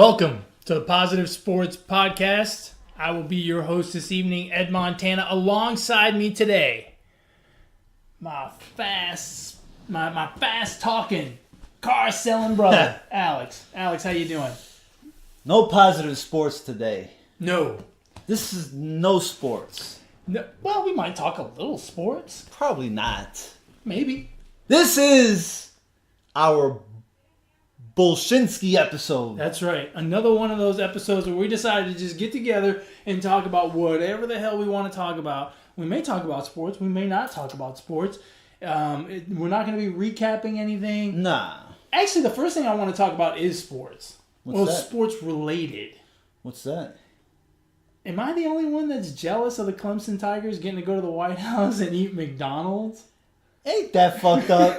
Welcome to the Positive Sports Podcast. I will be your host this evening, Ed Montana. Alongside me today, my fast talking, car selling brother, Alex. Alex, how you doing? No positive sports today. No. This is no sports. No. Well, we might talk a little sports. Probably not. Maybe. This is our Bolshinsky episode. That's right. Another one of those episodes where we decided to just get together and talk about whatever the hell we want to talk about. We may talk about sports. We may not talk about sports. We're not going to be recapping anything. Nah. Actually, the first thing I want to talk about is sports. What's that? Sports related. What's that? Am I the only one that's jealous of the Clemson Tigers getting to go to the White House and eat McDonald's? Ain't that fucked up?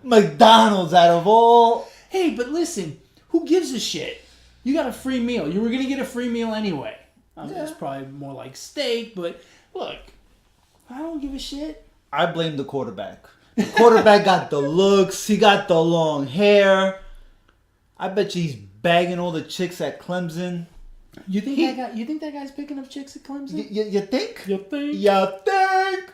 McDonald's out of all. Hey, but listen, who gives a shit? You got a free meal. You were going to get a free meal anyway. I mean, Yeah. it's probably more like steak, but look, I don't give a shit. I blame the quarterback. The quarterback got the looks. He got the long hair. I bet you he's bagging all the chicks at Clemson. You think that guy's picking up chicks at Clemson? You think? You think? You think?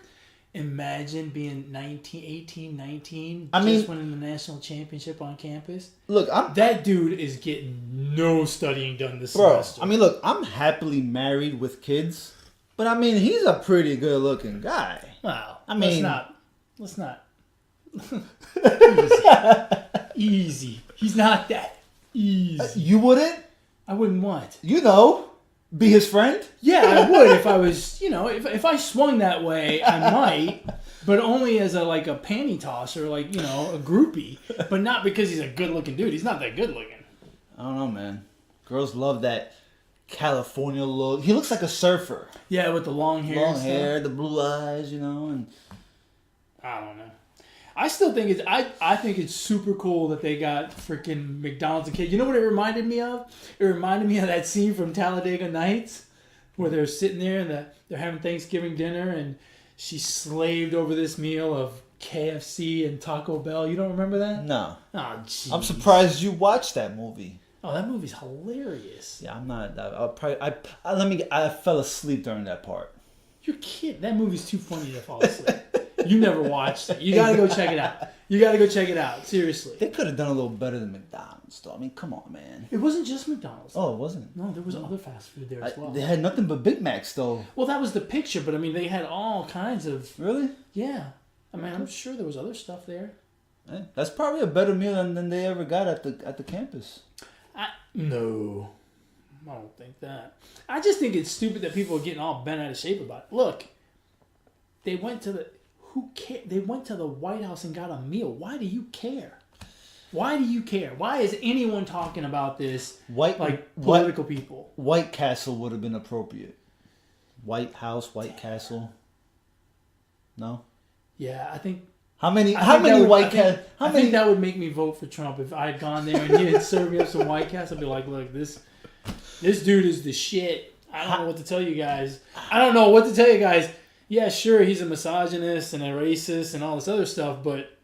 Imagine being 18, 19, I just mean- winning the national championship on campus. Look, That dude is getting no studying done this Bro, semester. I mean, look, I'm happily married with kids, but I mean, he's a pretty good-looking guy. wow. I mean- let's not. Easy. He's not that easy. You wouldn't, I wouldn't want. be his friend? Yeah, I would if I was, if I swung that way, I might, but only as a panty tosser, a groupie, but not because he's a good-looking dude. He's not that good-looking. I don't know, man. Girls love that California look. He looks like a surfer. Yeah, with the long hair. Long and stuff. hair, the blue eyes, and I don't know. I still think it's I think it's super cool that they got freaking McDonald's and cake. You know what it reminded me of? It reminded me of that scene from Talladega Nights where they're sitting there and they're having Thanksgiving dinner and she slaved over this meal of KFC and Taco Bell. You don't remember that? no. Oh, jeez. I'm surprised you watched that movie. Oh, that movie's hilarious. Yeah, I'm not. I fell asleep during that part. You're kidding. That movie's too funny to fall asleep. You never watched it. You gotta go check it out. Seriously. They could have done a little better than McDonald's, though. I mean, come on, man. It wasn't just McDonald's. Oh, it wasn't. No, there was other fast food there as well. They had nothing but Big Macs, though. Well, that was the picture, but I mean, they had all kinds of. Really? Yeah. I mean, I'm sure there was other stuff there. That's probably a better meal than they ever got at the campus. No. I don't think that. I just think it's stupid that people are getting all bent out of shape about it. Look, they went to the. Who cares? They went to the White House and got a meal. Why do you care? Why do you care? Why is anyone talking about this political people? White Castle would have been appropriate. White House, White Castle. No? Yeah, I think. How many I think Castle? that would make me vote for Trump if I had gone there and he had served me up some White Castle. I'd be like, look, this dude is the shit. I don't know what to tell you guys. Yeah, sure, he's a misogynist and a racist and all this other stuff, but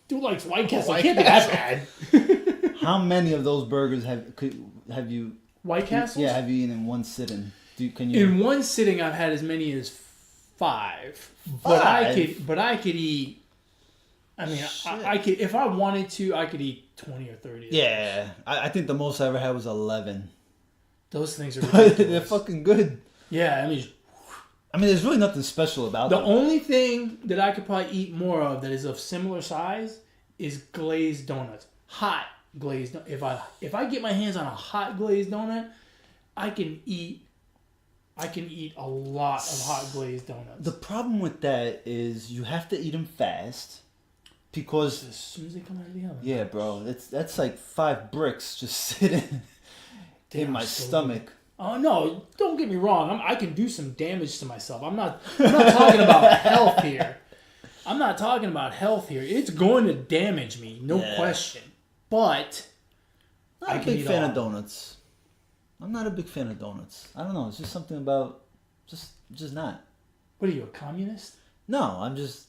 dude likes White Castle. It can't be that bad. How many of those burgers have you? White Castles? Yeah, have you eaten in one sitting? Can you? In one sitting, I've had as many as 5. But I could eat. I mean, I could if I wanted to. I could eat 20 or 30. Yeah, I think the most I ever had was 11. Those things are ridiculous. They're fucking good. Yeah, I mean, there's really nothing special about the them. only thing that I could probably eat more of that is of similar size is glazed donuts. Hot glazed. If I get my hands on a hot glazed donut, I can eat a lot of hot glazed donuts. The problem with that is you have to eat them fast because As soon as they come out of the oven. yeah, bro, that's like 5 bricks just sitting in my stomach. Oh no! Don't get me wrong. I can do some damage to myself. I'm not talking about health here. I'm not talking about health here. It's going to damage me, no question. But I'm not a big fan of donuts. I'm not a big fan of donuts. I don't know. It's just something about just not. What are you, a communist? No, I'm just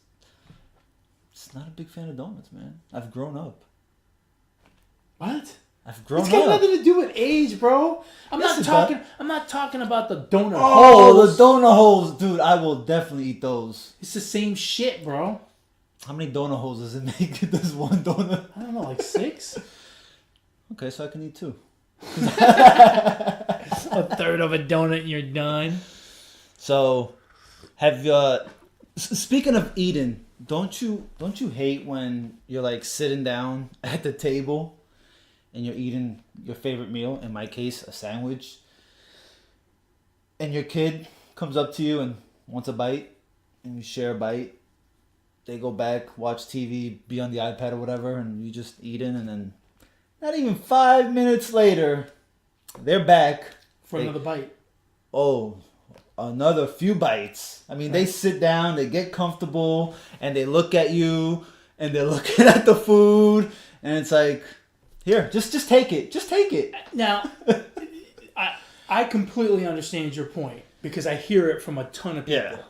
not a big fan of donuts, man. I've grown up. What? I've grown It's got up. nothing to do with age, bro. I'm Yes, it not talking about the donut Oh, holes. the donut holes, dude! I will definitely eat those. It's the same shit, bro. How many donut holes does it make? Does one donut? I don't know, like 6? Okay, so I can eat 2. A third of a donut and you're done. So, have you? Speaking of eating, don't you hate when you're like sitting down at the table and you're eating your favorite meal? In my case, a sandwich. And your kid comes up to you and wants a bite, and you share a bite. They go back, watch TV, be on the iPad or whatever, and you just eating, and then not even 5 minutes later, they're back For another bite. Oh, another few bites. I mean, they sit down, they get comfortable, and they look at you, and they're looking at the food, and it's like, here, just take it. Just take it. Now, I completely understand your point because I hear it from a ton of people. Yeah.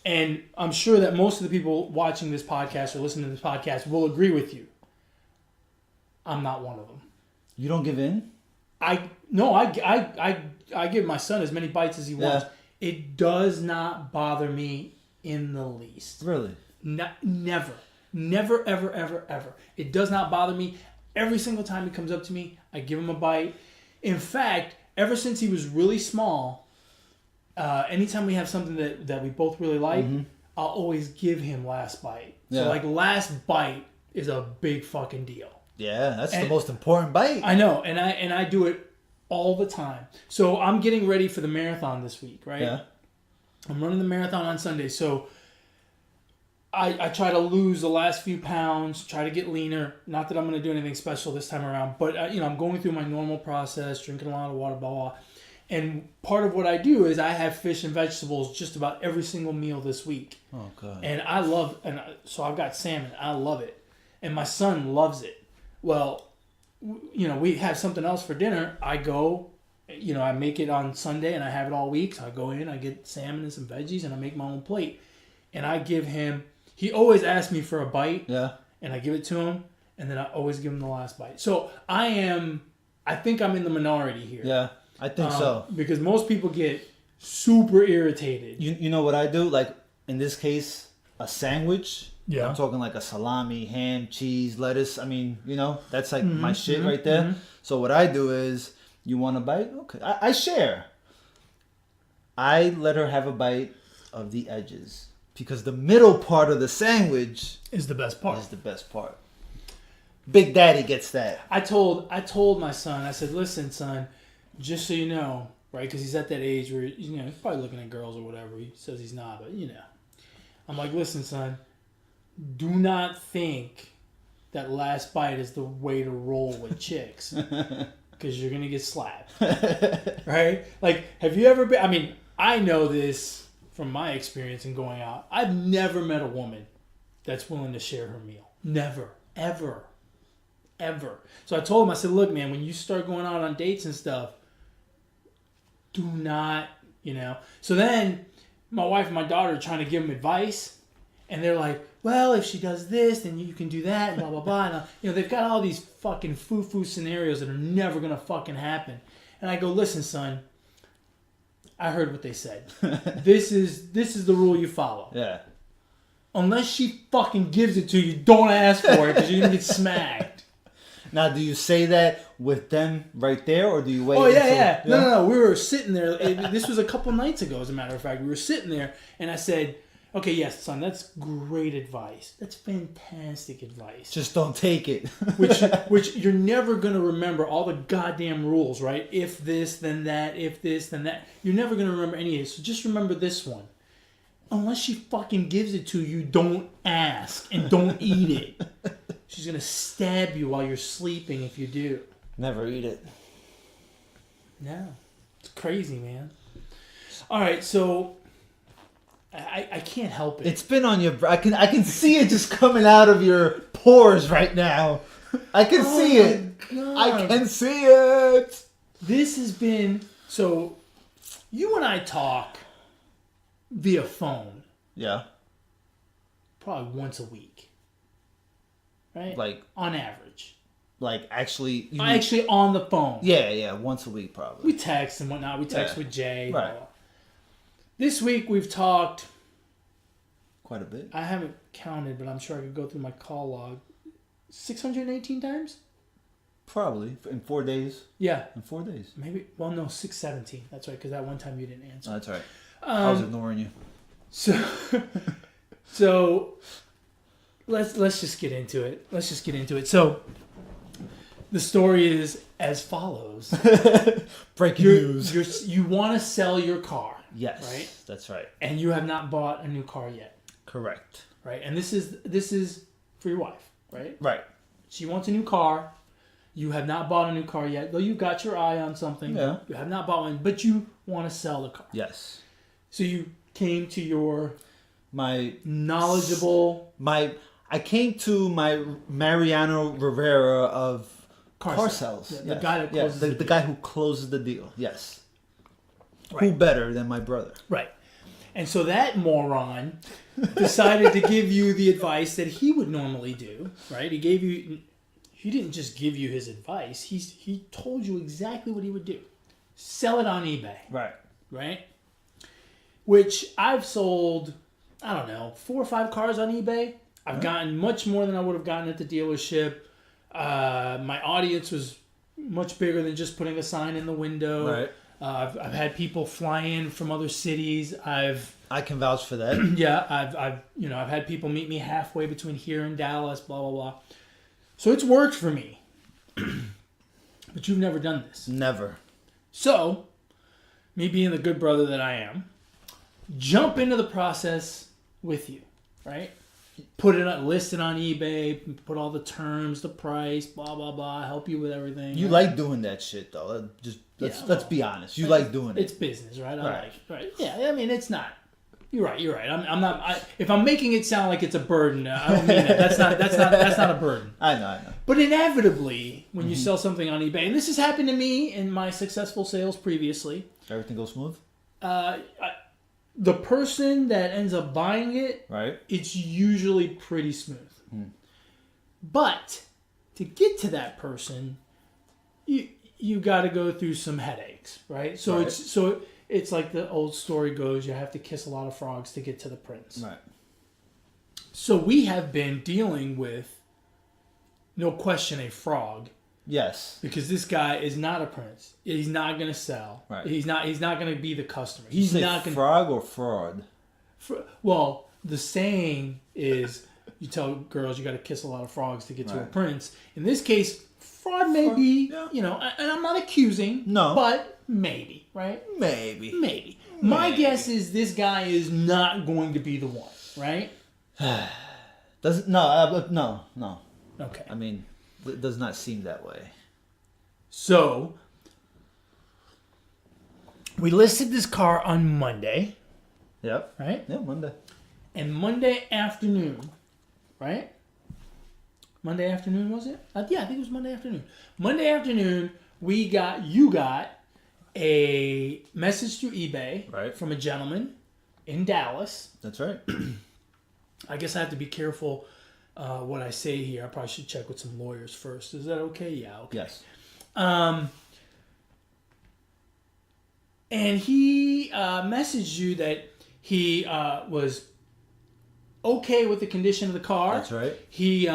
And I'm sure that most of the people watching this podcast or listening to this podcast will agree with you. I'm not one of them. You don't give in? I give my son as many bites as he wants. It does not bother me in the least. Really? Never, ever, ever, ever. It does not bother me. Every single time he comes up to me, I give him a bite. In fact, ever since he was really small, anytime we have something that we both really like, I'll always give him last bite. Yeah. So like last bite is a big fucking deal. Yeah, that's the most important bite. I know, and I do it all the time. So I'm getting ready for the marathon this week, right? Yeah. I'm running the marathon on Sunday, so I try to lose the last few pounds, try to get leaner. Not that I'm going to do anything special this time around, but I'm going through my normal process, drinking a lot of water, blah, blah. And part of what I do is I have fish and vegetables just about every single meal this week. Oh, God. And so I've got salmon. I love it. And my son loves it. Well, we have something else for dinner. I go, I make it on Sunday and I have it all week. So I go in, I get salmon and some veggies and I make my own plate. And I give him, he always asks me for a bite. Yeah. And I give it to him. And then I always give him the last bite. So I think I'm in the minority here. Yeah, I think so. Because most people get super irritated. You know what I do? Like, in this case, a sandwich. Yeah. I'm talking like a salami, ham, cheese, lettuce. I mean, that's like my shit right there. Mm-hmm. So what I do is, you want a bite? Okay. I share. I let her have a bite of the edges. Because the middle part of the sandwich Is the best part. is the best part. Big Daddy gets that. I told my son, I said, listen, son, just so you know, right? Because he's at that age where, he's probably looking at girls or whatever. He says he's not, but, I'm like, listen, son, do not think that last bite is the way to roll with chicks. Because you're going to get slapped. Right? Like, have you ever been... I mean, I know this from my experience in going out. I've never met a woman that's willing to share her meal. Never. Ever. Ever. So I told him, I said, look, man, when you start going out on dates and stuff, do not, So then my wife and my daughter are trying to give him advice. And they're like, well, if she does this, then you can do that, and blah, blah, blah. And, they've got all these fucking foo-foo scenarios that are never going to fucking happen. And I go, listen, son, I heard what they said. This is the rule you follow. Yeah. Unless she fucking gives it to you, don't ask for it because you're going to get smacked. Now, do you say that with them right there, or do you wait? Oh, yeah. No. We were sitting there. This was a couple nights ago, as a matter of fact. We were sitting there, and I said... Okay, yes, son, that's great advice. That's fantastic advice. Just don't take it. which you're never going to remember all the goddamn rules, right? If this, then that. If this, then that. You're never going to remember any of it. So just remember this one. Unless she fucking gives it to you, don't ask and don't eat it. She's going to stab you while you're sleeping if you do. Never eat it. No. It's crazy, man. All right, so... I can't help it. It's been on your... I can see it just coming out of your pores right now. I can see it. God. I can see it. This has been... So, you and I talk via phone Yeah. probably once a week. Right? Like... On average. like actually. Actually on the phone. Yeah, once a week probably. We text and whatnot. We text with Jay. Right. Blah, blah. This week we've talked Quite a bit. I haven't counted, but I'm sure I could go through my call log. 618 times? Probably in 4 days. Yeah. In 4 days. Maybe. Well, no, 617. That's right, because that one time you didn't answer. Oh, that's right. I was ignoring you. So let's just get into it. So the story is as follows. Breaking news. You want to sell your car. Yes. Right? That's right. And you have not bought a new car yet. Correct. Right? And this is for your wife, right? Right. She wants a new car. You have not bought a new car yet, though you've got your eye on something. Yeah. You have not bought one, but you want to sell the car. Yes. So you came to your my knowledgeable I came to my Mariano Rivera of car sales. Yeah, the guy that closes the guy who closes the deal. Yes. Right. Who better than my brother? Right. And so that moron decided to give you the advice that he would normally do, right? He didn't just give you his advice. He told you exactly what he would do. Sell it on eBay. Right. Right? Which I've sold, I don't know, 4 or 5 cars on eBay. I've gotten much more than I would have gotten at the dealership. My audience was much bigger than just putting a sign in the window. Right. I've had people fly in from other cities. I can vouch for that. Yeah, I've had people meet me halfway between here and Dallas, blah blah blah. So it's worked for me. But you've never done this. Never. So, me being the good brother that I am, jump into the process with you, right? List it on eBay, put all the terms, the price, blah blah blah, help you with everything. You like doing that shit though. Let's be honest. You like doing it. It's business, right? Right. Yeah, I mean it's not. You're right. I'm not. If I'm making it sound like it's a burden, I don't mean that. That's not a burden. I know. But inevitably, when you sell something on eBay, and this has happened to me in my successful sales previously, everything goes smooth. The person that ends up buying it, right? It's usually pretty smooth. But to get to that person, you got to go through some headaches, right? So it's like the old story goes, you have to kiss a lot of frogs to get to the prince. Right. So we have been dealing with, no question, a frog. Yes. Because this guy is not a prince. He's not going to sell. Right. He's not going to be the customer. He's not going to frog or fraud. Well, the saying is you tell girls you got to kiss a lot of frogs to get to a prince. In this case, fraud may be, and I'm not accusing. No. But maybe, right? Maybe. My guess is this guy is not going to be the one, right? No. Okay. I mean, it does not seem that way. So, we listed this car on Monday. Yep. Right? Yeah, Monday. And Monday afternoon, right? Monday afternoon, was it? Yeah, I think it was Monday afternoon. Monday afternoon, you got a message through eBay from a gentleman in Dallas. That's right. I guess I have to be careful what I say here. I probably should check with some lawyers first. Is that okay? Yeah, okay. Yes. And he messaged you that he was okay with the condition of the car. That's right. He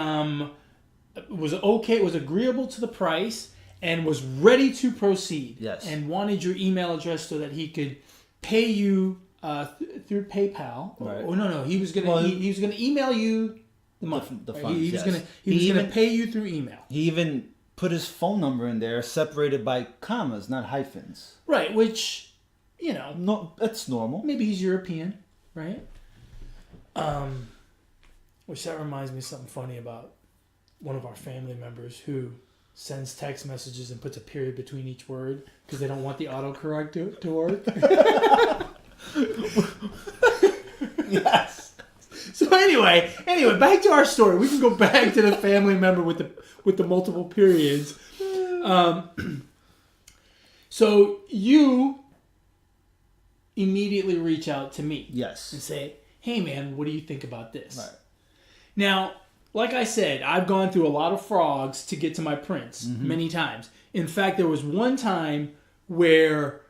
was okay, was agreeable to the price, and was ready to proceed. Yes. And wanted your email address so that he could pay you through PayPal. Right. Oh no, he was gonna he was gonna email you the money. The funds. He was gonna pay you through email. He even put his phone number in there, separated by commas, not hyphens. Right, which no, that's normal. Maybe he's European, right? Which that reminds me of something funny about one of our family members who sends text messages and puts a period between each word because they don't want the autocorrect to work. Yes. So anyway, back to our story. We can go back to the family member with the multiple periods. So you immediately reach out to me. Yes. And say, hey man, what do you think about this? Right. Now, like I said, I've gone through a lot of frogs to get to my prince many times. In fact, there was one time where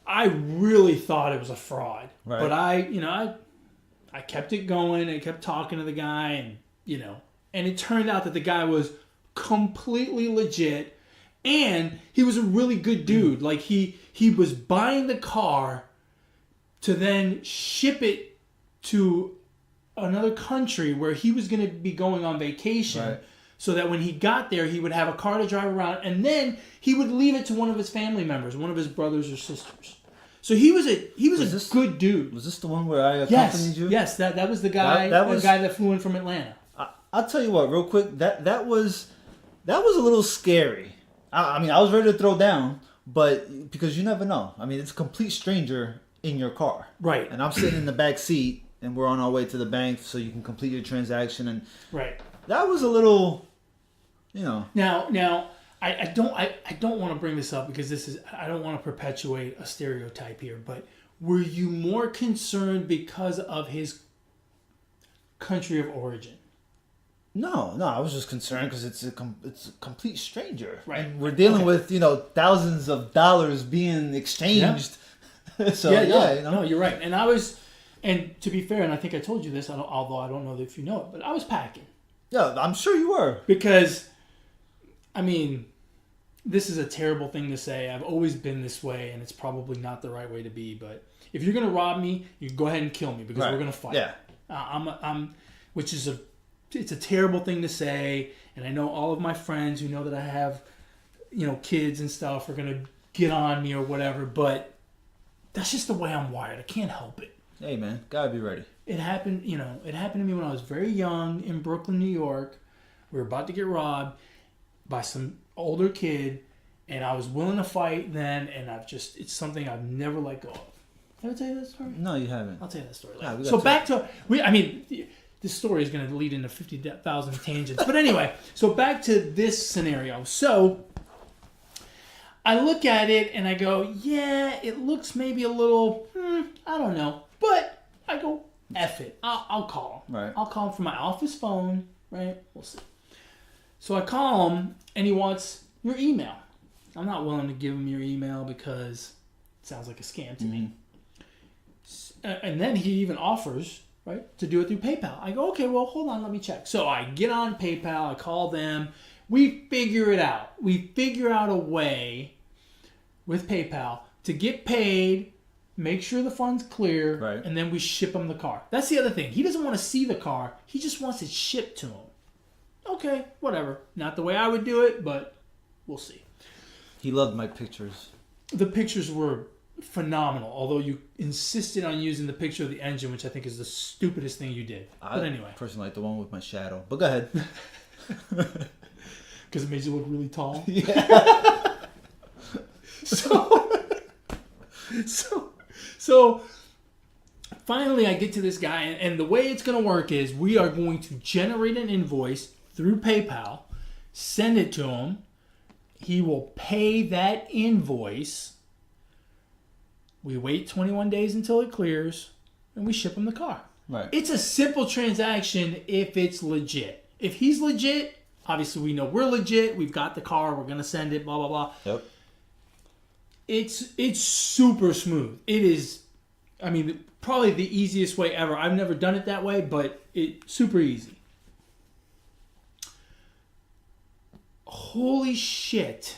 I really thought it was a fraud, Right. but I kept it going and kept talking to the guy, and and it turned out that the guy was completely legit, and he was a really good dude. Like he was buying the car to then ship it to another country where he was going to be going on vacation. Right. So that when he got there, he would have a car to drive around, and then he would leave it to one of his family members, one of his brothers or sisters. So he was a good dude. Was this the one where I accompanied you? Yes, that was the guy. The guy that flew in from Atlanta. I'll tell you what, real quick. That was a little scary. I mean, I was ready to throw down, but because you never know. I mean, it's a complete stranger in your car, Right. and I'm sitting in the back seat, and we're on our way to the bank so you can complete your transaction, and Right. that was a little, Now, I don't want to bring this up because I don't want to perpetuate a stereotype here, but were you more concerned because of his country of origin? No, I was just concerned because it's a complete stranger, Right. and we're dealing with thousands of dollars being exchanged. So No, you're right. And to be fair, and I think I told you this, although I don't know if you know it, but I was packing Yeah, I'm sure you were. because, I mean, this is a terrible thing to say. I've always been this way, and it's probably not the right way to be. But if you're gonna rob me, you go ahead and kill me because we're gonna fight. Yeah. It's a terrible thing to say, and I know all of my friends who know that I have, kids and stuff are gonna get on me or whatever, but that's just the way I'm wired. I can't help it. Hey man, gotta be ready. It happened to me when I was very young in Brooklyn, New York. We were about to get robbed by some older kid, and I was willing to fight then, and it's something I've never let go of. Did I tell you that story? No, you haven't. I'll tell you that story Yeah, later. So back to this story is going to lead into 50,000 tangents. But anyway, so back to this scenario. So I look at it and I go, yeah, it looks maybe a little, I don't know. But I go, F it. I'll call him. Right. I'll call him from my office phone, right? We'll see. So I call him and he wants your email. I'm not willing to give him your email because it sounds like a scam to me. And then he even offers, right, to do it through PayPal. I go, okay, well, hold on, let me check. So I get on PayPal, I call them. We figure it out. We figure out a way with PayPal to get paid, make sure the funds clear, Right. and then we ship him the car. That's the other thing. He doesn't want to see the car. He just wants it shipped to him. Okay, whatever. Not the way I would do it, but we'll see. He loved my pictures. The pictures were phenomenal, although you insisted on using the picture of the engine, which I think is the stupidest thing you did. But anyway. I personally like the one with my shadow. But go ahead. Because it makes you look really tall. Yeah. So finally I get to this guy, and the way it's going to work is we are going to generate an invoice through PayPal, send it to him. He will pay that invoice. We wait 21 days until it clears, and we ship him the car. Right. It's a simple transaction if it's legit. If he's legit, obviously we know we're legit. We've got the car. We're going to send it, blah, blah, blah. Yep. It's super smooth. It is, I mean, probably the easiest way ever. I've never done it that way, but it's super easy. Holy shit.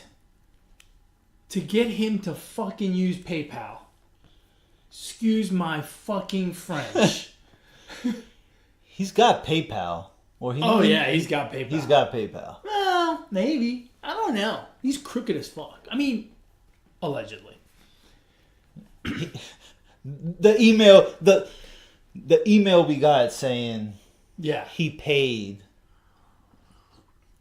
To get him to fucking use PayPal. Excuse my fucking French. He's got PayPal. Or He's got PayPal. He's got PayPal. Well, maybe. I don't know. He's crooked as fuck. I mean, allegedly. The email we got saying he paid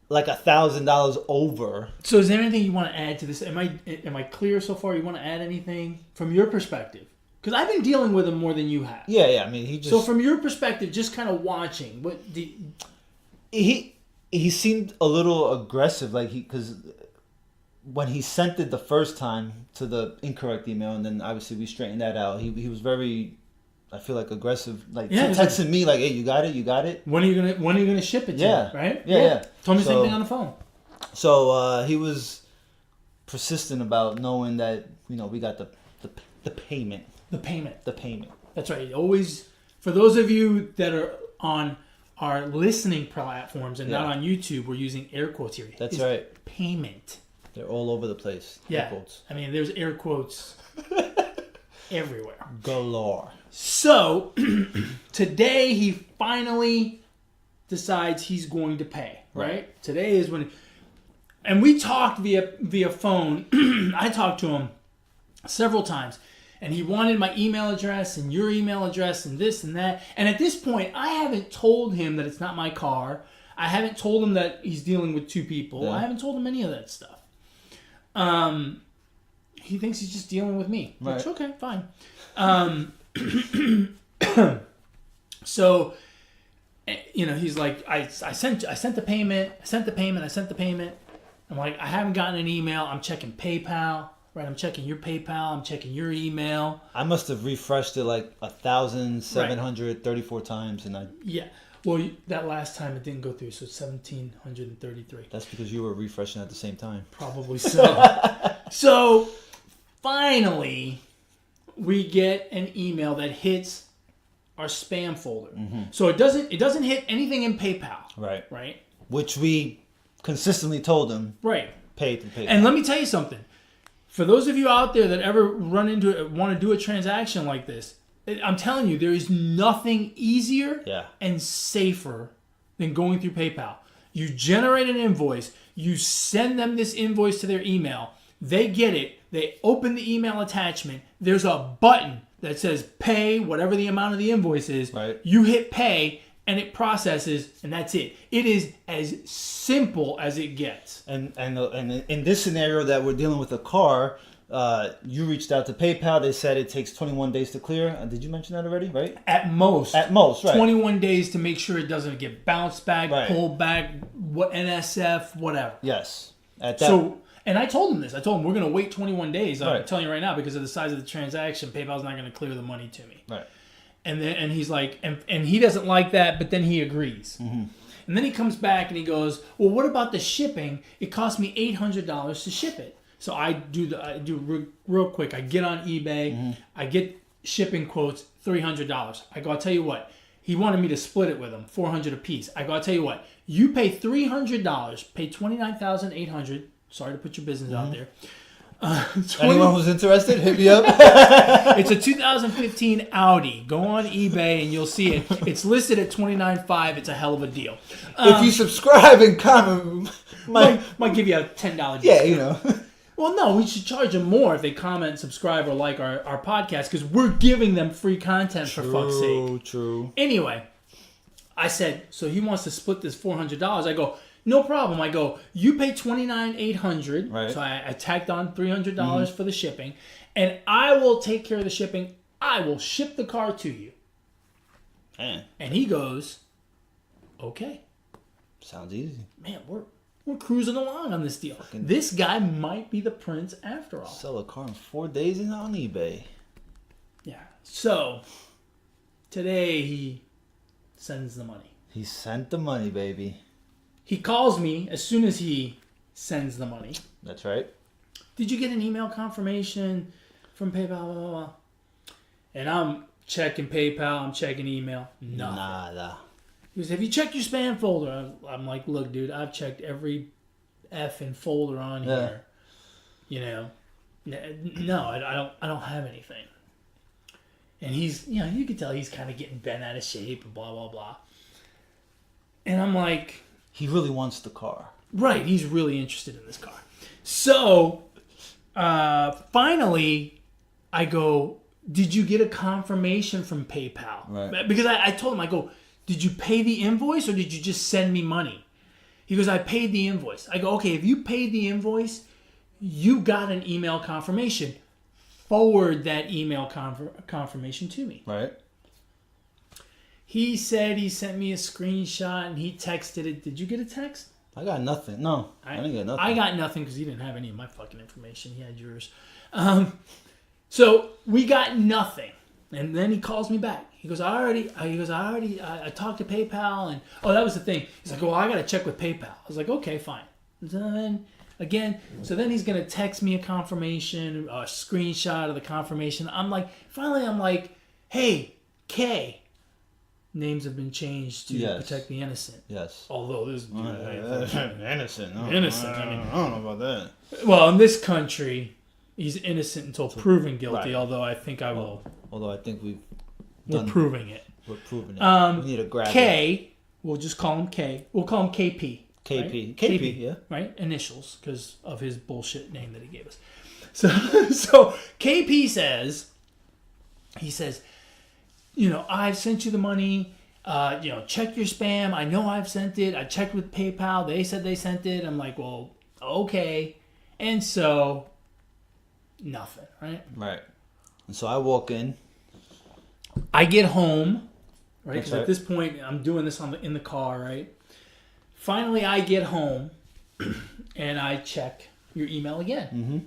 like $1,000 over. So is there anything you want to add to this? Am I clear so far? You want to add anything from your perspective? Because I've been dealing with him more than you have. Yeah. I mean, he just. So from your perspective, just kind of watching, he seemed a little aggressive, like because when he sent it the first time to the incorrect email, and then obviously we straightened that out. He was very I feel like aggressive. Like Yeah, texting me like, "Hey, you got it? When are you gonna ship it to Yeah. me? Right? Yeah. Told me the same So- thing on the phone. So he was persistent about knowing that we got the payment. The payment. The payment. That's right. Always, for those of you that are on our listening platforms and not Yeah. on YouTube, we're using air quotes here. That's It's right. Payment. They're all over the place. Yeah. Air quotes. I mean, there's air quotes everywhere. Galore. So, today he finally decides he's going to pay, right? Today is when... And we talked via phone. I talked to him several times. And he wanted my email address and your email address and this and that. And at this point, I haven't told him that it's not my car. I haven't told him that he's dealing with two people. Yeah. I haven't told him any of that stuff. He thinks he's just dealing with me. Right. Which, okay, fine. So, he's like, I sent the payment. I'm like, I haven't gotten an email. I'm checking PayPal. Right, I'm checking your PayPal. I'm checking your email. I must have refreshed it like 1,734 times, and Yeah. Well, that last time it didn't go through, so it's 1,733. that's because you were refreshing at the same time. Probably so. So, finally, we get an email that hits our spam folder. Mm-hmm. So it doesn't hit anything in PayPal. Right. Right. Which we consistently told him Right. pay to pay. And let me tell you something. For those of you out there that ever run into it, want to do a transaction like this, I'm telling you, there is nothing easier Yeah. and safer than going through PayPal. You generate an invoice, you send them this invoice to their email, they get it, they open the email attachment, there's a button that says pay whatever the amount of the invoice is. Right. You hit pay and it processes, and that's it. It is as simple as it gets. And in this scenario that we're dealing with a car, you reached out to PayPal. They said it takes 21 days to clear. Did you mention that already? Right. At most, Right. 21 days to make sure it doesn't get bounced back, Right. pulled back, what NSF, whatever. Yes. At that. So, and I told him this. I told him we're going to wait 21 days. I'm Right. telling you right now, because of the size of the transaction, PayPal's not going to clear the money to me. Right. And he's like, and he doesn't like that, but then he agrees. Mm-hmm. And then he comes back and he goes, well, what about the shipping? It cost me $800 to ship it. So I do real quick. I get on eBay. Mm-hmm. I get shipping quotes, $300. I go, I'll tell you what. He wanted me to split it with him, $400 a piece. I go, I'll tell you what. You pay $300, pay $29,800. Sorry to put your business out there. Anyone who's interested, hit me up. It's a 2015 Audi. Go on eBay and you'll see it. It's listed at $29,500. It's a hell of a deal. If you subscribe and comment, Might give you a $10 discount. Well, no, we should charge them more if they comment, subscribe, or like our podcast, because we're giving them free content for fuck's sake. True. Anyway, I said, so he wants to split this $400. I go, no problem. I go, you pay $29,800. Right. So I tacked on $300 for the shipping, and I will take care of the shipping. I will ship the car to you. Man, And he goes, okay. sounds easy. Man, we're cruising along on this deal. This guy might be the prince after all. Sell a car in 4 days and on eBay. Yeah. So, today he sends the money. He sent the money, baby. He calls me as soon as he sends the money. That's right. Did you get an email confirmation from PayPal? Blah, blah, blah. And I'm checking PayPal. I'm checking email. Nothing. Nada. He goes, have you checked your spam folder? I'm like, look, dude, I've checked every effing folder on here. You know, no, I don't have anything. And he's, you can tell he's kind of getting bent out of shape and blah, blah, blah. And I'm like, He really wants the car. right, he's really interested in this car. So, finally, I go, did you get a confirmation from PayPal? Right. Because I told him, I go, did you pay the invoice or did you just send me money? He goes, I paid the invoice. I go, okay, if you paid the invoice, you got an email confirmation. Forward that email confirmation to me. Right. He said he sent me a screenshot and he texted it. Did you get a text? I got nothing. No, I didn't get nothing. I got nothing because he didn't have any of my fucking information. He had yours. So we got nothing. And then he calls me back. He goes, I talked to PayPal, and that was the thing. He's like, well, I gotta check with PayPal. I was like, okay, fine. So then he's gonna text me a confirmation, a screenshot of the confirmation. I'm like, hey, K. Names have been changed to protect the innocent. Yes. Although this innocent. Innocent. I don't know about that. Well, in this country, he's innocent until proven guilty. Right. Although I think I will. Although I think we're proving it. We're proving it. We need to grab K. We'll just call him K. We'll call him KP. KP. Right? KP. Yeah. Right. Initials because of his bullshit name that he gave us. So KP says. He says, I've sent you the money. Check your spam. I know I've sent it. I checked with PayPal. They said they sent it. I'm like, well, okay. And so, nothing, right? Right. And so I walk in. I get home, right? Because right. at this point, I'm doing this in the car, right? Finally, I get home, and I check your email again. Mm-hmm.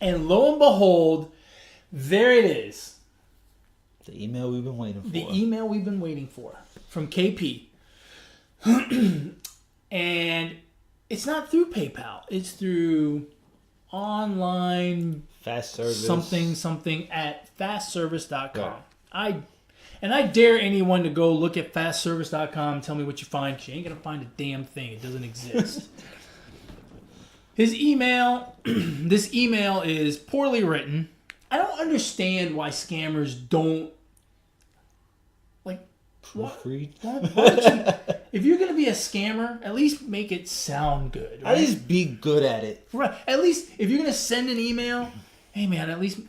And lo and behold, there it is. The email we've been waiting for. The email we've been waiting for from KP. And it's not through PayPal. It's through online fast service. Something at fastservice.com. Yeah. I dare anyone to go look at fastservice.com and tell me what you find, because you ain't going to find a damn thing. It doesn't exist. This email is poorly written. I don't understand why scammers don't proofread. If you're gonna be a scammer, at least make it sound good. Right? At least be good at it. Right. At least if you're gonna send an email, hey man, at least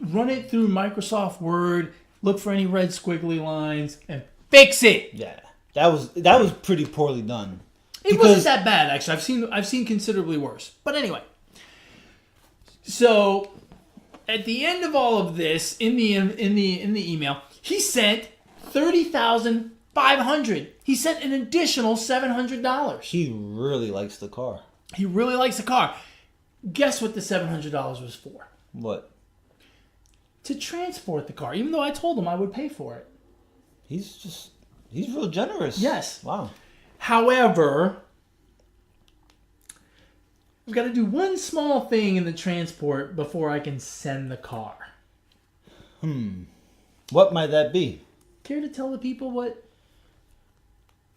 run it through Microsoft Word. Look for any red squiggly lines and fix it. Yeah, that was pretty poorly done. It wasn't that bad actually. I've seen considerably worse. But anyway, so at the end of all of this, in the email, he sent $30,500. He sent an additional $700. He really likes the car. He really likes the car. Guess what the $700 was for? What? To transport the car, even though I told him I would pay for it. He's real generous. Yes. Wow. However, I've got to do one small thing in the transport before I can send the car. What might that be? Care to tell the people what?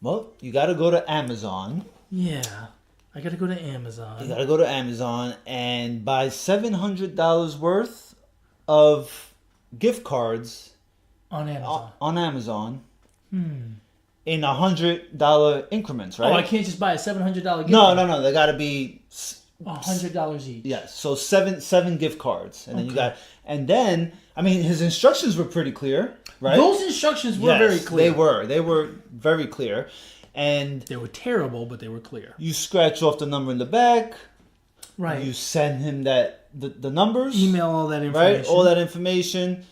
Well, you got to go to Amazon. Yeah, I got to go to Amazon. You got to go to Amazon and buy $700 worth of gift cards on Amazon. On Amazon. In $100 increments, right? Oh, I can't just buy a $700 gift card. No. They got to be $100 each. Yes, so seven gift cards, and then his instructions were pretty clear, right? Those instructions were very clear. They were very clear, and they were terrible, but they were clear. You scratch off the number in the back, right? You send him the numbers, email all that information, right? All that information,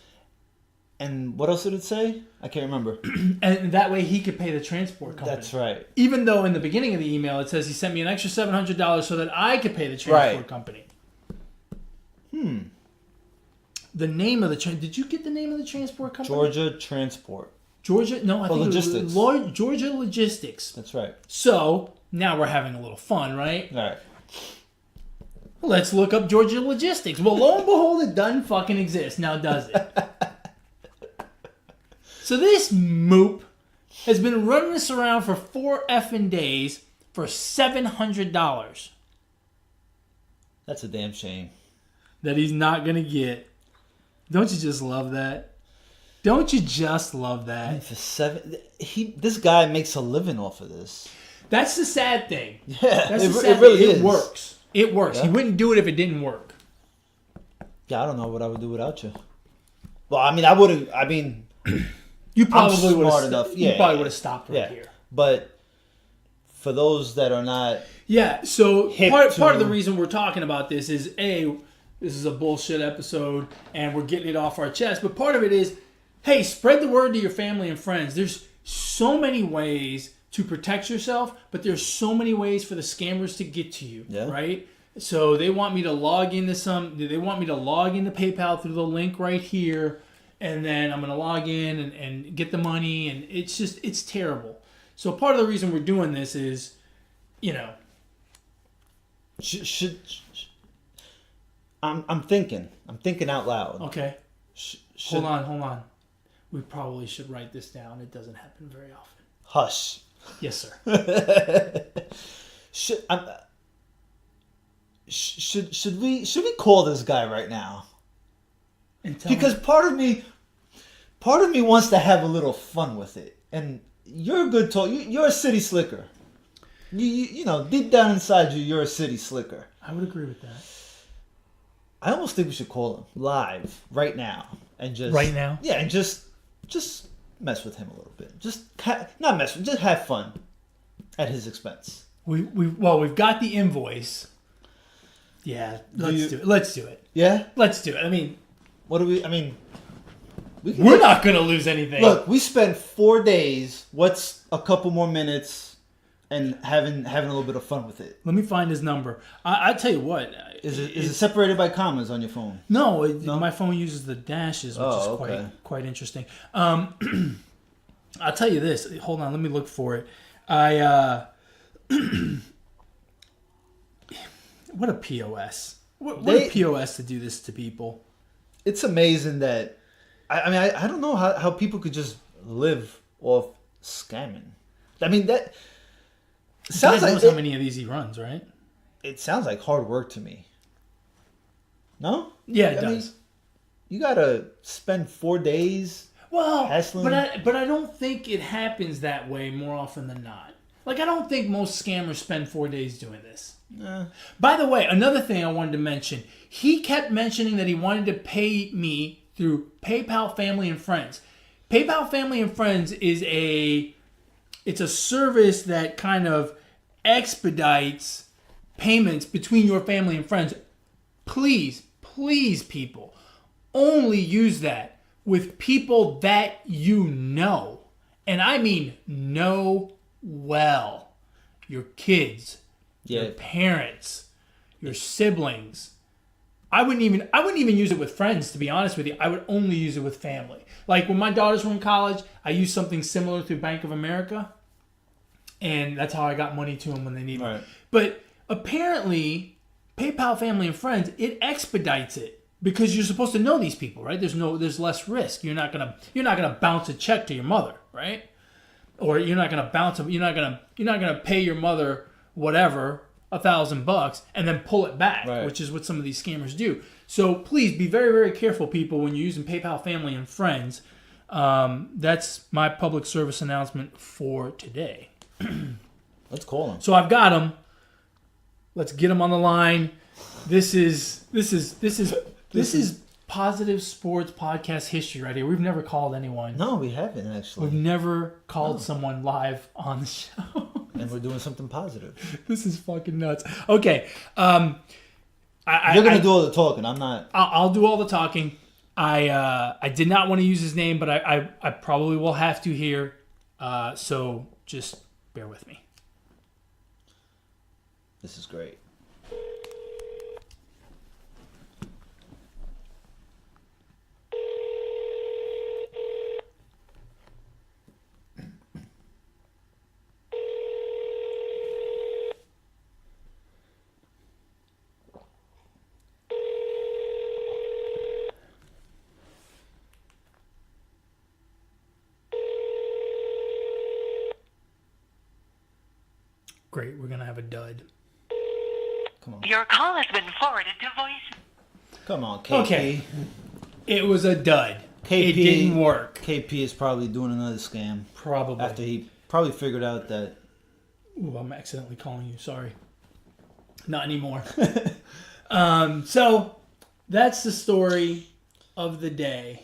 and what else did it say? I can't remember. And that way he could pay the transport company. That's right. Even though in the beginning of the email it says he sent me an extra $700 so that I could pay the transport company. The name of the did you get the name of the transport company? Georgia Transport. Georgia? No, I think Logistics. It was Georgia Logistics. That's right. So now we're having a little fun, right? All right. Let's look up Georgia Logistics. Well, lo and behold, it doesn't fucking exist. Now does it? So this moop has been running us around for 4 effing days for $700. That's a damn shame. That he's not going to get. Don't you just love that? Don't you just love that? This guy makes a living off of this. That's the sad thing. Yeah, that's it really is. It works. It works. Yeah. He wouldn't do it if it didn't work. Yeah, I don't know what I would do without you. Well, I wouldn't. You probably would have enough. You probably would have stopped right here. But for those that are not, so part of the reason we're talking about this is this is a bullshit episode and we're getting it off our chest. But part of it is, hey, spread the word to your family and friends. There's so many ways to protect yourself, but there's so many ways for the scammers to get to you, right? So they want me to log into PayPal through the link right here. and then I'm gonna log in and get the money, and it's terrible. So part of the reason we're doing this is, I'm thinking out loud. Okay. Should, Hold on. We probably should write this down. It doesn't happen very often. Hush. Yes, sir. Should we call this guy right now? And tell Because me, part of me wants to have a little fun with it, and you're a good talk. You're a city slicker. You know, deep down inside you, you're a city slicker. I would agree with that. I almost think we should call him live right now and just Right now? Yeah, and just mess with him a little bit. Not mess with, just have fun at his expense. We've got the invoice. Yeah, let's do it. Let's do it. Yeah. Let's do it. I mean, What do we? I mean, we're not gonna lose anything. Look, we spent 4 days. What's a couple more minutes? And having a little bit of fun with it. Let me find his number. I tell you what. Is it separated by commas on your phone? No, my phone uses the dashes, which is okay. quite interesting. I'll tell you this. Hold on, let me look for it. What a POS. What a POS to do this to people. It's amazing that. I don't know how people could just live off scamming. I mean that. Sounds like how many of these he runs, right? It sounds like hard work to me. No? Yeah, it does. You gotta spend 4 days. Well, hassling. but I don't think it happens that way more often than not. Like, I don't think most scammers spend 4 days doing this. By the way, another thing I wanted to mention. He kept mentioning that he wanted to pay me through PayPal Family and Friends. PayPal Family and Friends is it's a service that kind of expedites payments between your family and friends. Please, people, only use that with people that you know. And I mean know well. Your kids, your parents, your siblings. I wouldn't even use it with friends, to be honest with you. I would only use it with family. Like when my daughters were in college, I used something similar through Bank of America. And that's how I got money to them when they needed it. Right. But apparently, PayPal Family and Friends, it expedites it because you're supposed to know these people, right? There's less risk. You're not gonna bounce a check to your mother, right? Or you're not gonna pay your mother whatever $1,000 and then pull it back, right. Which is what some of these scammers do. So please be very, very careful, people, when you're using PayPal Family and Friends. That's my public service announcement for today. Let's call him. So I've got him. Let's get him on the line. This is Positive Sports Podcast history right here. We've never called anyone. No, we haven't actually. We've never called someone live on the show. And we're doing something positive. This is fucking nuts. Okay. You're gonna do all the talking. I'm not. I'll do all the talking. I did not want to use his name, but I probably will have to here. So just bear with me. This is great. Great, we're gonna have a dud. Come on. Your call has been forwarded to voice. Come on, KP. Okay. It was a dud. KP, it didn't work. KP is probably doing another scam. Probably. After he probably figured out that... Ooh, I'm accidentally calling you. Sorry. Not anymore. So, that's the story of the day.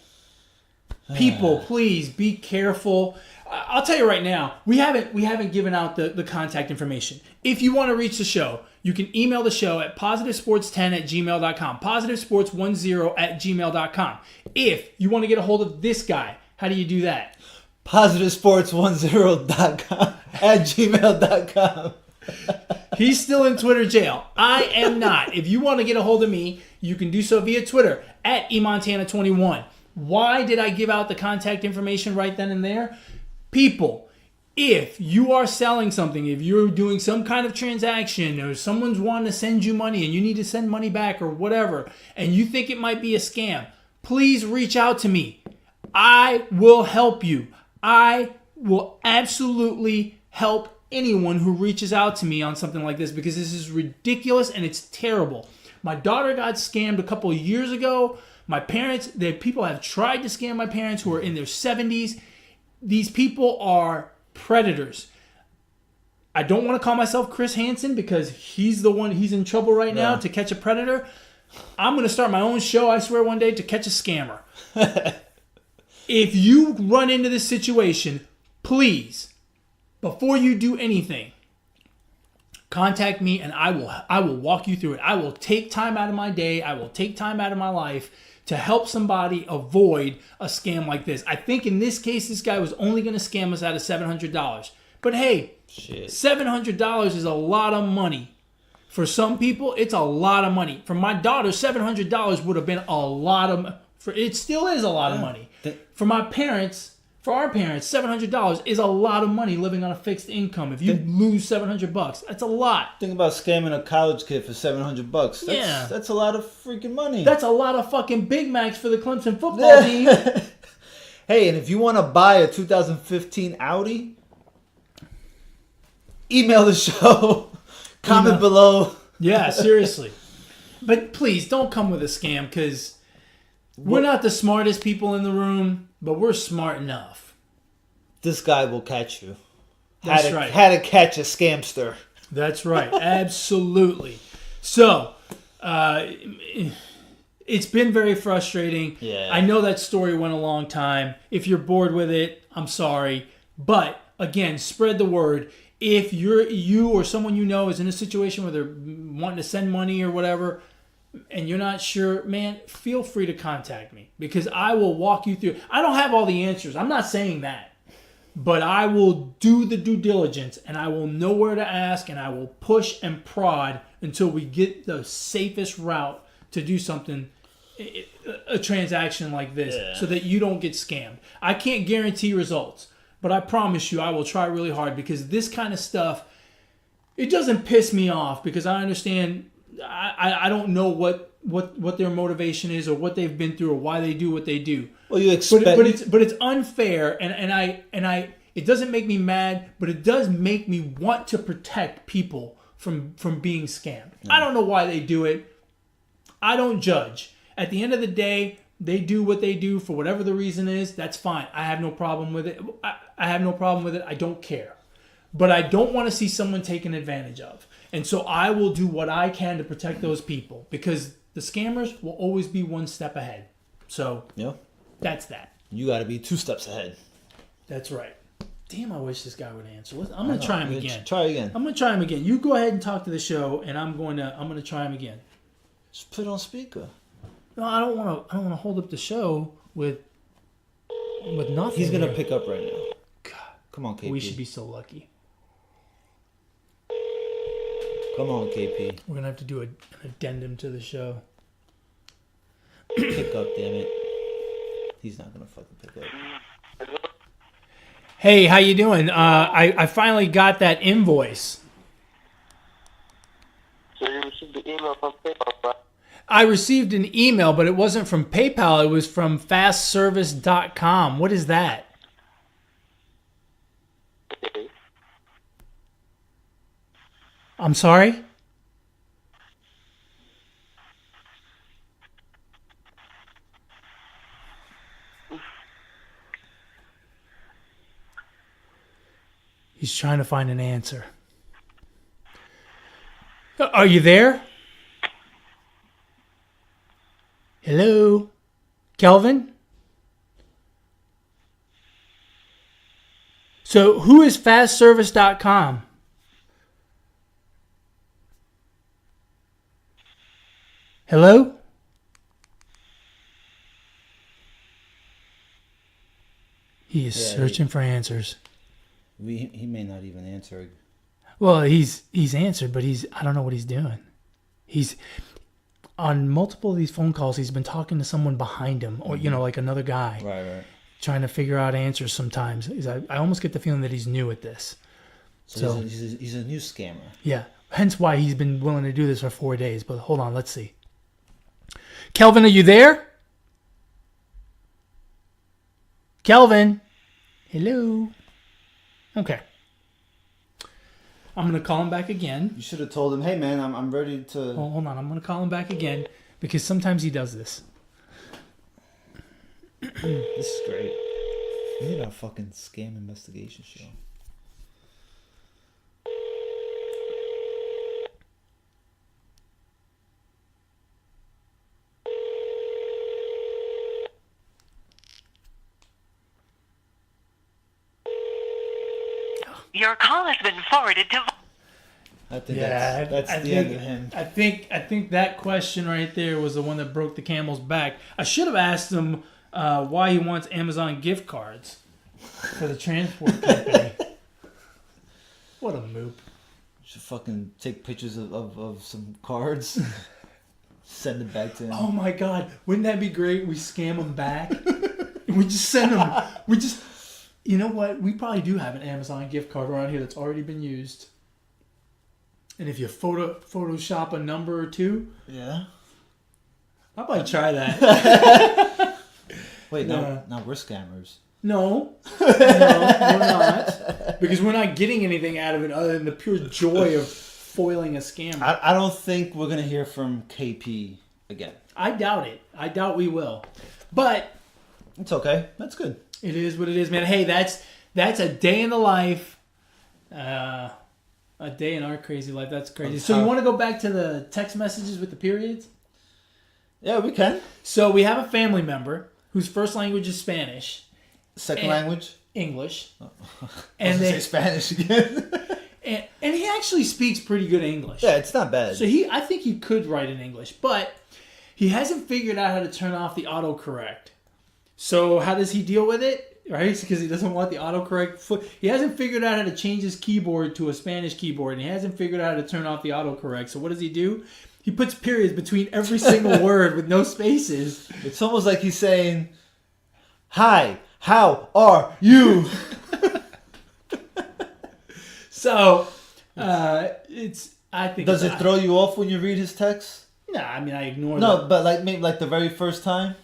People, please be careful. I'll tell you right now, we haven't given out the contact information. If you want to reach the show, you can email the show at positivesports10@gmail.com, positivesports10@gmail.com. If you want to get a hold of this guy, how do you do that? positivesports10.com @gmail.com. He's still in Twitter jail. I am not. If you want to get a hold of me, you can do so via Twitter at eMontana21. Why did I give out the contact information right then and there? People, if you are selling something, if you're doing some kind of transaction or someone's wanting to send you money and you need to send money back or whatever, and you think it might be a scam, please reach out to me. I will help you. I will absolutely help anyone who reaches out to me on something like this because this is ridiculous and it's terrible. My daughter got scammed a couple of years ago. My parents, people have tried to scam my parents who are in their 70s. These people are predators. I don't want to call myself Chris Hansen because he's in trouble right now to catch a predator. I'm going to start my own show, I swear, one day to catch a scammer. If you run into this situation, please, before you do anything, contact me and I will walk you through it. I will take time out of my day. I will take time out of my life to help somebody avoid a scam like this. I think in this case, this guy was only going to scam us out of $700. But hey, $700 is a lot of money. For some people, it's a lot of money. For my daughter, $700 would have been a lot of. It still is a lot of money. For my parents, for our parents, $700 is a lot of money living on a fixed income. If you lose $700, that's a lot. Think about scamming a college kid for $700. Yeah, that's a lot of freaking money. That's a lot of fucking Big Macs for the Clemson football team. Hey, and if you want to buy a 2015 Audi, email the show. Comment below. Yeah, seriously. But please don't come with a scam because we're not the smartest people in the room, but we're smart enough. This guy will catch you. That's right. How to catch a scamster. That's right. Absolutely. So, it's been very frustrating. Yeah. I know that story went a long time. If you're bored with it, I'm sorry. But, again, spread the word. If you or someone you know is in a situation where they're wanting to send money or whatever, and you're not sure, man, feel free to contact me because I will walk you through. I don't have all the answers. I'm not saying that. But I will do the due diligence and I will know where to ask and I will push and prod until we get the safest route to do something, a transaction like this, so that you don't get scammed. I can't guarantee results, but I promise you I will try really hard because this kind of stuff, it doesn't piss me off because I understand. I don't know what their motivation is or what they've been through or why they do what they do. Well, you expect, but it's unfair, and I it doesn't make me mad, but it does make me want to protect people from being scammed. I don't know why they do it. I don't judge. At the end of the day, they do what they do for whatever the reason is. That's fine. I have no problem with it. I have no problem with it. I don't care. But I don't want to see someone taken advantage of. And so I will do what I can to protect those people because the scammers will always be one step ahead. So that's that. You got to be 2 steps ahead. That's right. Damn, I wish this guy would answer. I'm going to try him again. Try again. I'm going to try him again. You go ahead and talk to the show, and I'm going to try him again. Just put it on speaker. No, I don't want to hold up the show with nothing. He's going to pick up right now. God, come on, KP. We should be so lucky. Come on, KP. We're going to have to do an addendum to the show. Pick up, damn it. He's not going to fucking pick up. Hey, how you doing? I finally got that invoice. So you received the email from PayPal, right? I received an email, but it wasn't from PayPal. It was from fastservice.com. What is that? Okay. I'm sorry? He's trying to find an answer. Are you there? Hello? Kelvin? So who is fastservice.com? Hello? He is searching for answers. He may not even answer. Well, he's answered, but I don't know what he's doing. on multiple of these phone calls, he's been talking to someone behind him, or like another guy, Right. trying to figure out answers. Sometimes I almost get the feeling that he's new at this. So he's a new scammer. Yeah, hence why he's been willing to do this for 4 days. But hold on, let's see. Kelvin, are you there? Kelvin, hello. Okay. I'm going to call him back again. You should have told him, hey man, I'm ready to. Oh, hold on. I'm going to call him back again because sometimes he does this. This is great. We need a fucking scam investigation show. Your call has been forwarded to. I think Yeah, that's I the think, end of him. I think that question right there was the one that broke the camel's back. I should have asked him why he wants Amazon gift cards for the transport company. What a moop. Should fucking take pictures of some cards. Send it back to him. Oh my god, wouldn't that be great? We scam them back. We just send them. You know what? We probably do have an Amazon gift card around here that's already been used. And if you Photoshop a number or two, Yeah. I might try that. Wait, Yeah. now we're scammers. No, we're not. Because we're not getting anything out of it other than the pure joy of foiling a scammer. I don't think we're gonna hear from KP again. I doubt it. I doubt we will. But It's okay. That's good. it is what it is, man. Hey, that's a day in the life. A day in our crazy life. That's crazy. So you want to go back to the text messages with the periods? Yeah, we can. So we have a family member whose first language is Spanish, Second And- language. English, And and say they Spanish again. and he actually speaks pretty good English. Yeah, it's not bad. So I think he could write in English, but he hasn't figured out how to turn off the autocorrect. So how does he deal with it? Right? Because he doesn't want the autocorrect. He hasn't figured out how to change his keyboard to a Spanish keyboard, and he hasn't figured out how to turn off the autocorrect. So what does he do? He puts periods between every single word with no spaces. It's almost like he's saying, "Hi, how are you?" So it's. I think. Does it's- it throw you off when you read his text? Nah, I mean I ignore No, that. but like maybe like the very first time,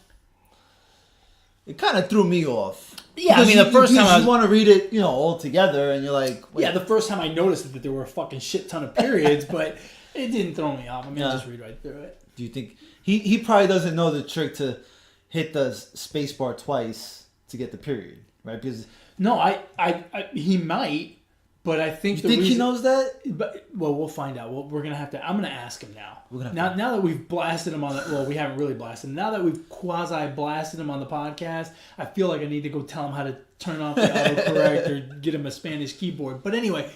it kind of threw me off. Yeah, I Because mean, the first time I was- you want to read it, all together, and you're like, wait. Yeah, the first time I noticed that there were a fucking shit ton of periods, but it didn't throw me off. I mean, I Yeah. just read right through it. Do you think he probably doesn't know the trick to hit the space bar twice to get the period, right? Because No, I he might, but I think you the think he reason, knows that? But we'll find out. We're gonna have to. I'm gonna ask him now. We're gonna have Now that we've blasted him on the. Well, we haven't really blasted him. Now that we've quasi blasted him on the podcast, I feel like I need to go tell him how to turn off the autocorrect or get him a Spanish keyboard. But anyway,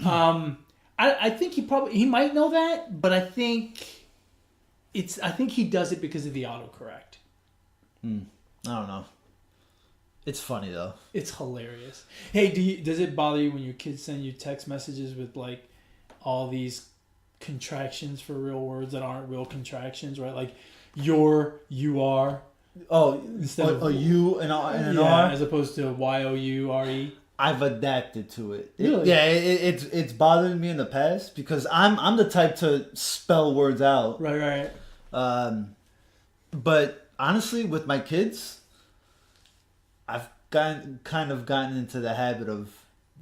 I think he might know that, but I think he does it because of the autocorrect. I don't know. It's funny though. It's hilarious. Hey, does it bother you when your kids send you text messages with like all these contractions for real words that aren't real contractions, right? Like you are Oh, instead of you and an yeah, R. as opposed to youre. I've adapted to it. Really? Yeah, it's bothered me in the past because I'm the type to spell words out. Right. But honestly, with my kids, I've gotten into the habit of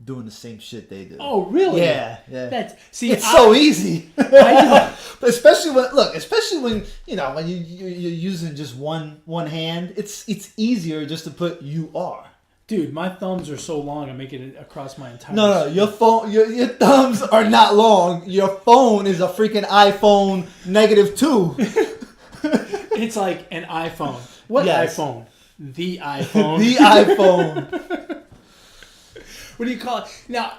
doing the same shit they do. Oh, really? Yeah. It's so easy. I But especially when when you're using just one hand, it's easier just to put you are. dude, my thumbs are so long. I make it across my entire. No, your phone, your thumbs are not long. Your phone is a freaking iPhone -2. It's like an iPhone. What Yes. iPhone? The iPhone. The iPhone. What do you call it? Now,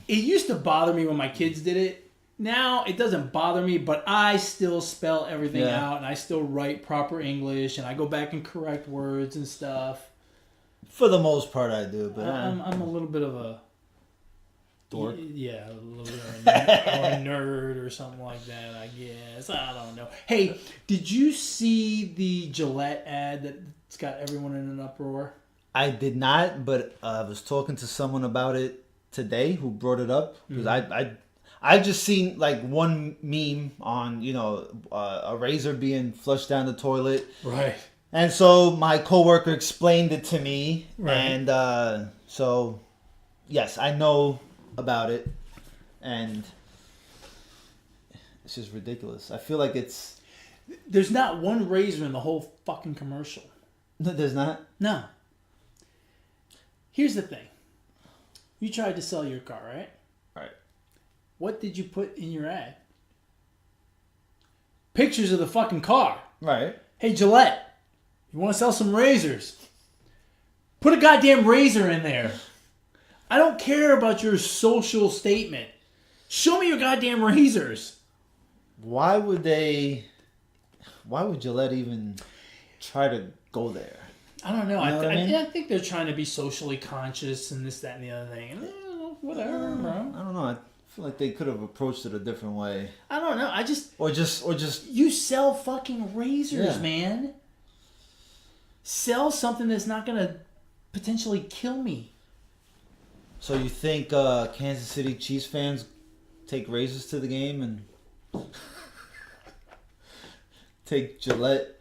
it used to bother me when my kids did it. Now, it doesn't bother me, but I still spell everything Yeah. out, and I still write proper English, and I go back and correct words and stuff. For the most part, I do, but I'm a little bit of a Dork. Yeah, a little bit of a nerd or something like that, I guess. I don't know. Hey, did you see the Gillette ad that's got everyone in an uproar? I did not, but I was talking to someone about it today who brought it up because I just seen like one meme on a razor being flushed down the toilet, Right. and so my coworker explained it to me, Right. and so yes, I know about it, and it's just ridiculous. I feel like it's There's not one razor in the whole fucking commercial. there's not. No. Here's the thing. You tried to sell your car, right? Right. What did you put in your ad? Pictures of the fucking car. Right. Hey, Gillette, you want to sell some razors? Put a goddamn razor in there. I don't care about your social statement. Show me your goddamn razors. Why would Gillette even try to go there? I don't know. You know what I mean? I think they're trying to be socially conscious and this, that, and the other thing. Whatever, bro. I don't know. I feel like they could have approached it a different way. I don't know. Or just You sell fucking razors, Yeah. man. Sell something that's not going to potentially kill me. So you think Kansas City Chiefs fans take razors to the game and take Gillette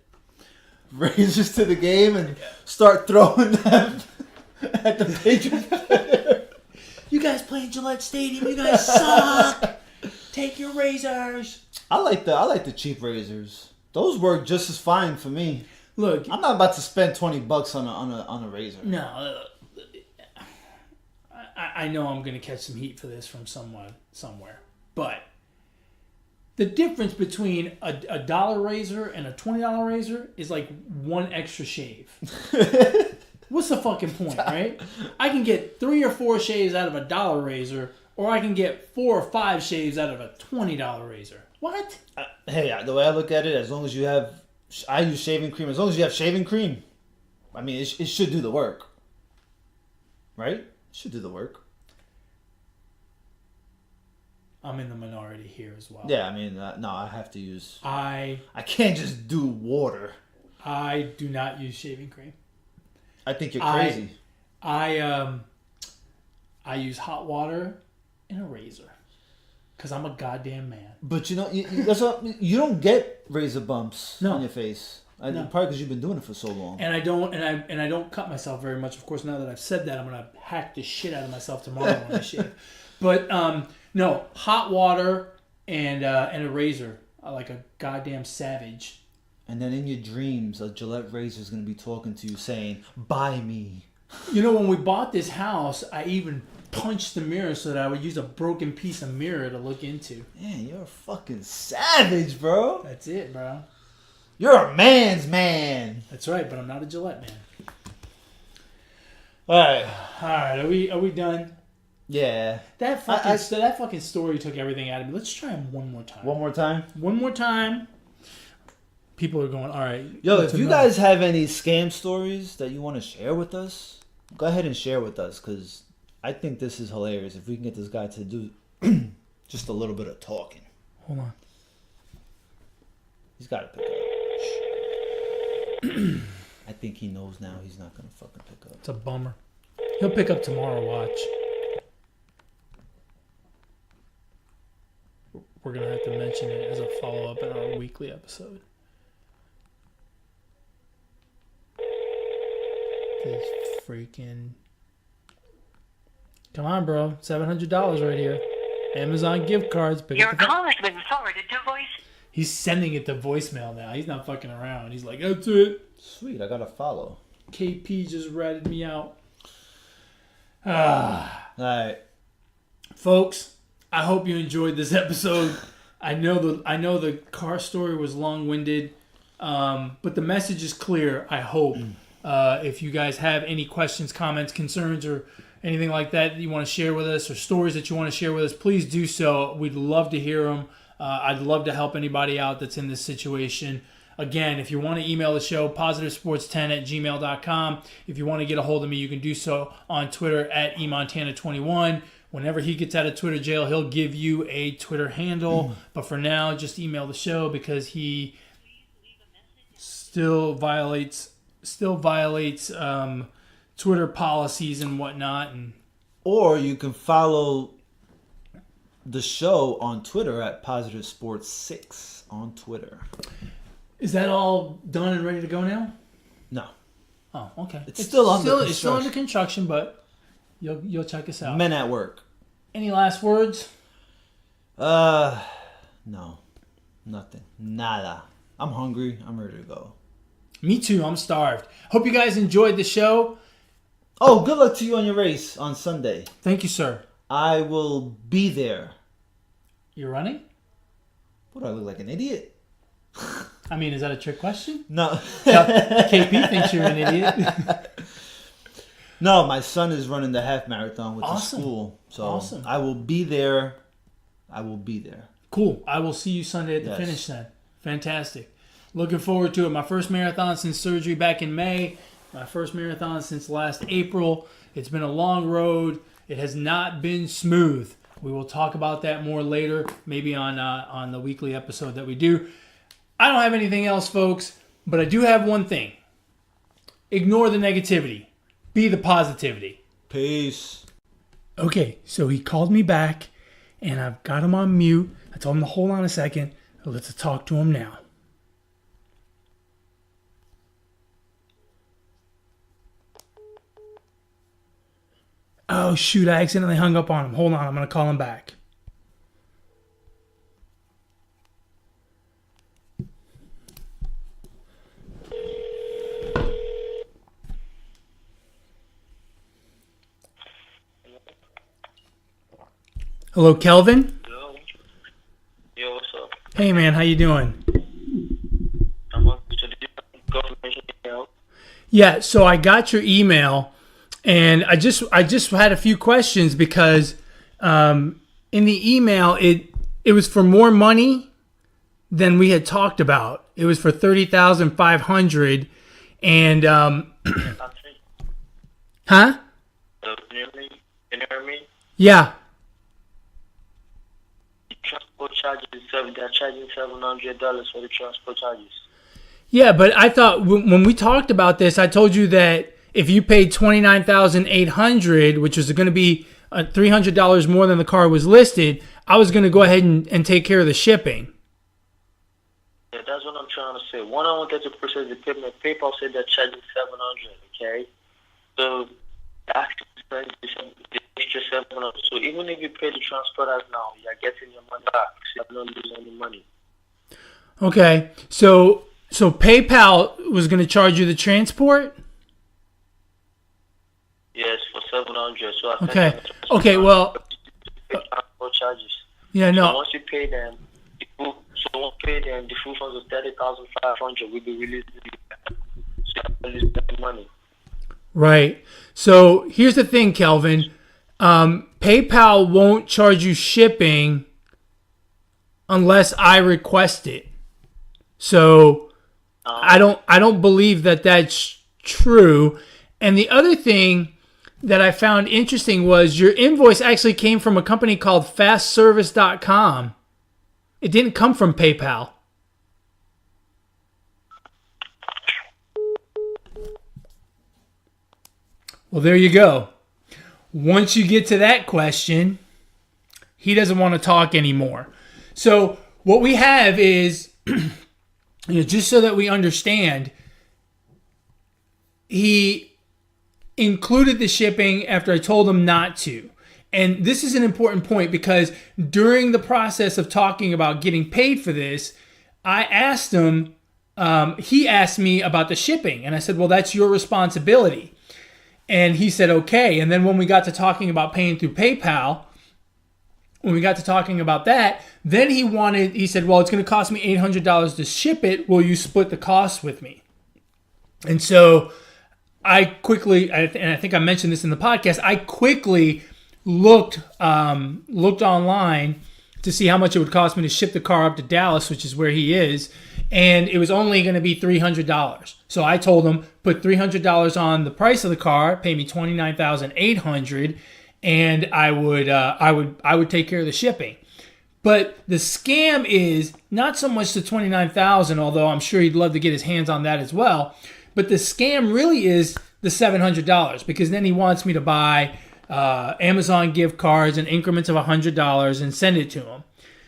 razors to the game and start throwing them at the Patriots? You guys playing Gillette Stadium. You guys suck. Take your razors. I like the cheap razors. Those work just as fine for me. Look, I'm not about to spend $20 on a razor. no. I know I'm going to catch some heat for this from someone somewhere, but the difference between a dollar razor and a $20 razor is like one extra shave. What's the fucking point, right? I can get 3 or 4 shaves out of a dollar razor, or I can get 4 or 5 shaves out of a $20 razor. What? Hey, the way I look at it, as long as you have, I use shaving cream. As long as you have shaving cream, I mean, it should do the work, right? It should do the work. I'm in the minority here as well. Yeah, I mean, no, I have to use. I can't just do water. do not use shaving cream. I think you're crazy. I use hot water and a razor because I'm a goddamn man. But you don't get razor bumps No. on your face. No. Probably because you've been doing it for so long. And I don't cut myself very much. Of course, now that I've said that, I'm gonna hack the shit out of myself tomorrow when I shave. But no, hot water and a razor, like a goddamn savage. And then in your dreams, a Gillette razor is going to be talking to you saying, "Buy me." You know, when we bought this house, I even punched the mirror so that I would use a broken piece of mirror to look into. Man, you're a fucking savage, bro. That's it, bro. You're a man's man. That's right, but I'm not a Gillette man. All right. All right, are we done? Yeah. That fucking story took everything out of me. Let's try him one more time. One more time. One more time. People are going, all right. Yo, what's if you enough? guys have any scam stories that you want to share with us, go ahead and share with us because I think this is hilarious. If we can get this guy to do just a little bit of talking. Hold on. He's got to pick up. I think he knows now he's not going to fucking pick up. It's a bummer. He'll pick up tomorrow, watch. We're going to have to mention it as a follow-up in our weekly episode. This freaking... Come on, bro. $700 right here. Amazon gift cards. Pick Your up the phone. call has been forwarded to voice. He's sending it to voicemail now. He's not fucking around. He's like, that's it. Sweet, I got to follow. KP just ratted me out. Ah. All right. Folks, I hope you enjoyed this episode. I know the car story was long-winded, but the message is clear, I hope. If you guys have any questions, comments, concerns, or anything like that you want to share with us, or stories that you want to share with us, please do so. We'd love to hear them. I'd love to help anybody out that's in this situation. Again, if you want to email the show, positivesports10@gmail.com. If you want to get a hold of me, you can do so on Twitter @emontana21. Whenever he gets out of Twitter jail, he'll give you a Twitter handle. But for now, just email the show because he still violates Twitter policies and whatnot. And Or you can follow the show on Twitter at Positive Sports 6 on Twitter. is that all done and ready to go now? No. Oh, okay. It's still under It's still under construction. construction, but you'll check us out. Men at work. Any last words? No. Nothing. Nada. I'm hungry. I'm ready to go. Me too. I'm starved. Hope you guys enjoyed the show. Oh, good luck to you on your race on Sunday. Thank you, sir. I will be there. You're running? What, do I look like an idiot? I mean, is that a trick question? No. KP thinks you're an idiot. No, my son is running the half marathon with Awesome. the school. So Awesome. I will be there. I will be there. Cool. I will see you Sunday at the Yes. finish then. Fantastic. Looking forward to it. My first marathon since surgery back in May. My first marathon since last April. It's been a long road. It has not been smooth. We will talk about that more later, maybe on the weekly episode that we do. I don't have anything else, folks, but I do have one thing. Ignore the negativity. Be the positivity. Peace. Okay, so he called me back, and I've got him on mute. I told him to hold on a second. Let's talk to him now. Oh, shoot, I accidentally hung up on him. Hold on, I'm going to call him back. Hello, Kelvin? Hello. Yo, what's up? Hey, man, how you doing? I'm on to the government email. Yeah, so I got your email, and I just had a few questions because in the email it was for more money than we had talked about. It was for $30,500, and huh? Can you hear me? Yeah. The transport charges, they're charging $700 for the transport charges. Yeah, but I thought when we talked about this, I told you that if you paid $29,800, which was going to be $300 more than the car was listed, I was going to go ahead and take care of the shipping. Yeah, that's what I'm trying to say. When I wanted to process the payment, PayPal said they're charging $700. Okay, so actually the extra $700. So even if you pay the transporters now, you're getting your money back. So you're not losing any money. Okay, so PayPal was going to charge you the transport? Yes, for $700. So I Okay, well, transport charges. yeah, So no. once you pay them, the full funds of $30,500 will be released. So you have to lose that money. Right. So here's the thing, Kelvin. PayPal won't charge you shipping unless I request it. So I don't believe that that's true. And the other thing that I found interesting was your invoice actually came from a company called fastservice.com. It didn't come from PayPal. Well, there you go. Once you get to that question, he doesn't want to talk anymore. So what we have is, just so that we understand, he included the shipping after I told him not to. And this is an important point because during the process of talking about getting paid for this, I asked him, he asked me about the shipping. And I said, well, that's your responsibility. And he said, okay. And then when we got to talking about paying through PayPal, when we got to talking about that, then he said, well, it's going to cost me $800 to ship it. Will you split the cost with me? And so I quickly, and I think I mentioned this in the podcast, I quickly looked online to see how much it would cost me to ship the car up to Dallas, which is where he is, and it was only going to be $300. So I told him, put $300 on the price of the car, pay me $29,800, and I would take care of the shipping. But the scam is not so much the $29,000, although I'm sure he'd love to get his hands on that as well. But the scam really is the $700, because then he wants me to buy Amazon gift cards in increments of $100 and send it to him.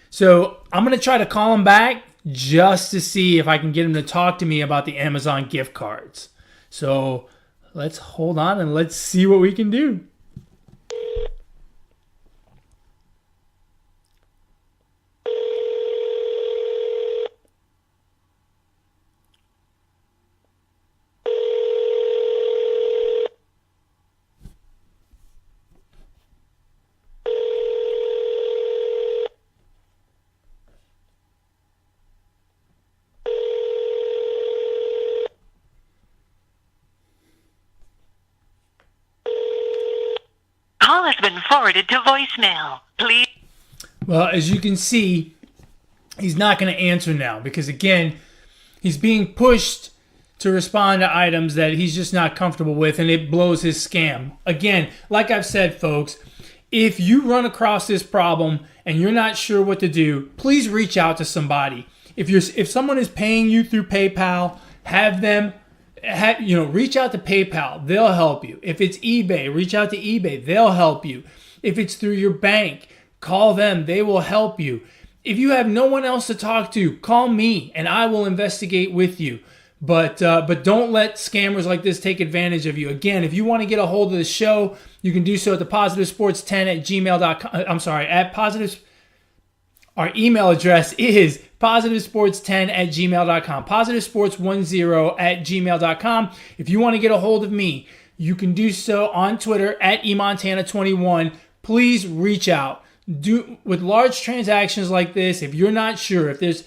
So I'm going to try to call him back just to see if I can get him to talk to me about the Amazon gift cards. So let's hold on and let's see what we can do. Call has been forwarded to voicemail. Please. Well, as you can see, he's not going to answer now because, again, he's being pushed to respond to items that he's just not comfortable with, and it blows his scam. Again, like I've said, folks, if you run across this problem and you're not sure what to do, please reach out to somebody. If someone is paying you through PayPal, reach out to PayPal. They'll help you. If it's eBay, reach out to eBay. They'll help you. If it's through your bank, call them. They will help you. If you have no one else to talk to, call me and I will investigate with you. But don't let scammers like this take advantage of you. Again, if you want to get a hold of the show, you can do so at the positivesports10@gmail.com. I'm sorry, at positive. Our email address is positivesports10@gmail.com. Positivesports10@gmail.com. If you want to get a hold of me, you can do so on Twitter at eMontana21. Please reach out. With large transactions like this, if you're not sure, if there's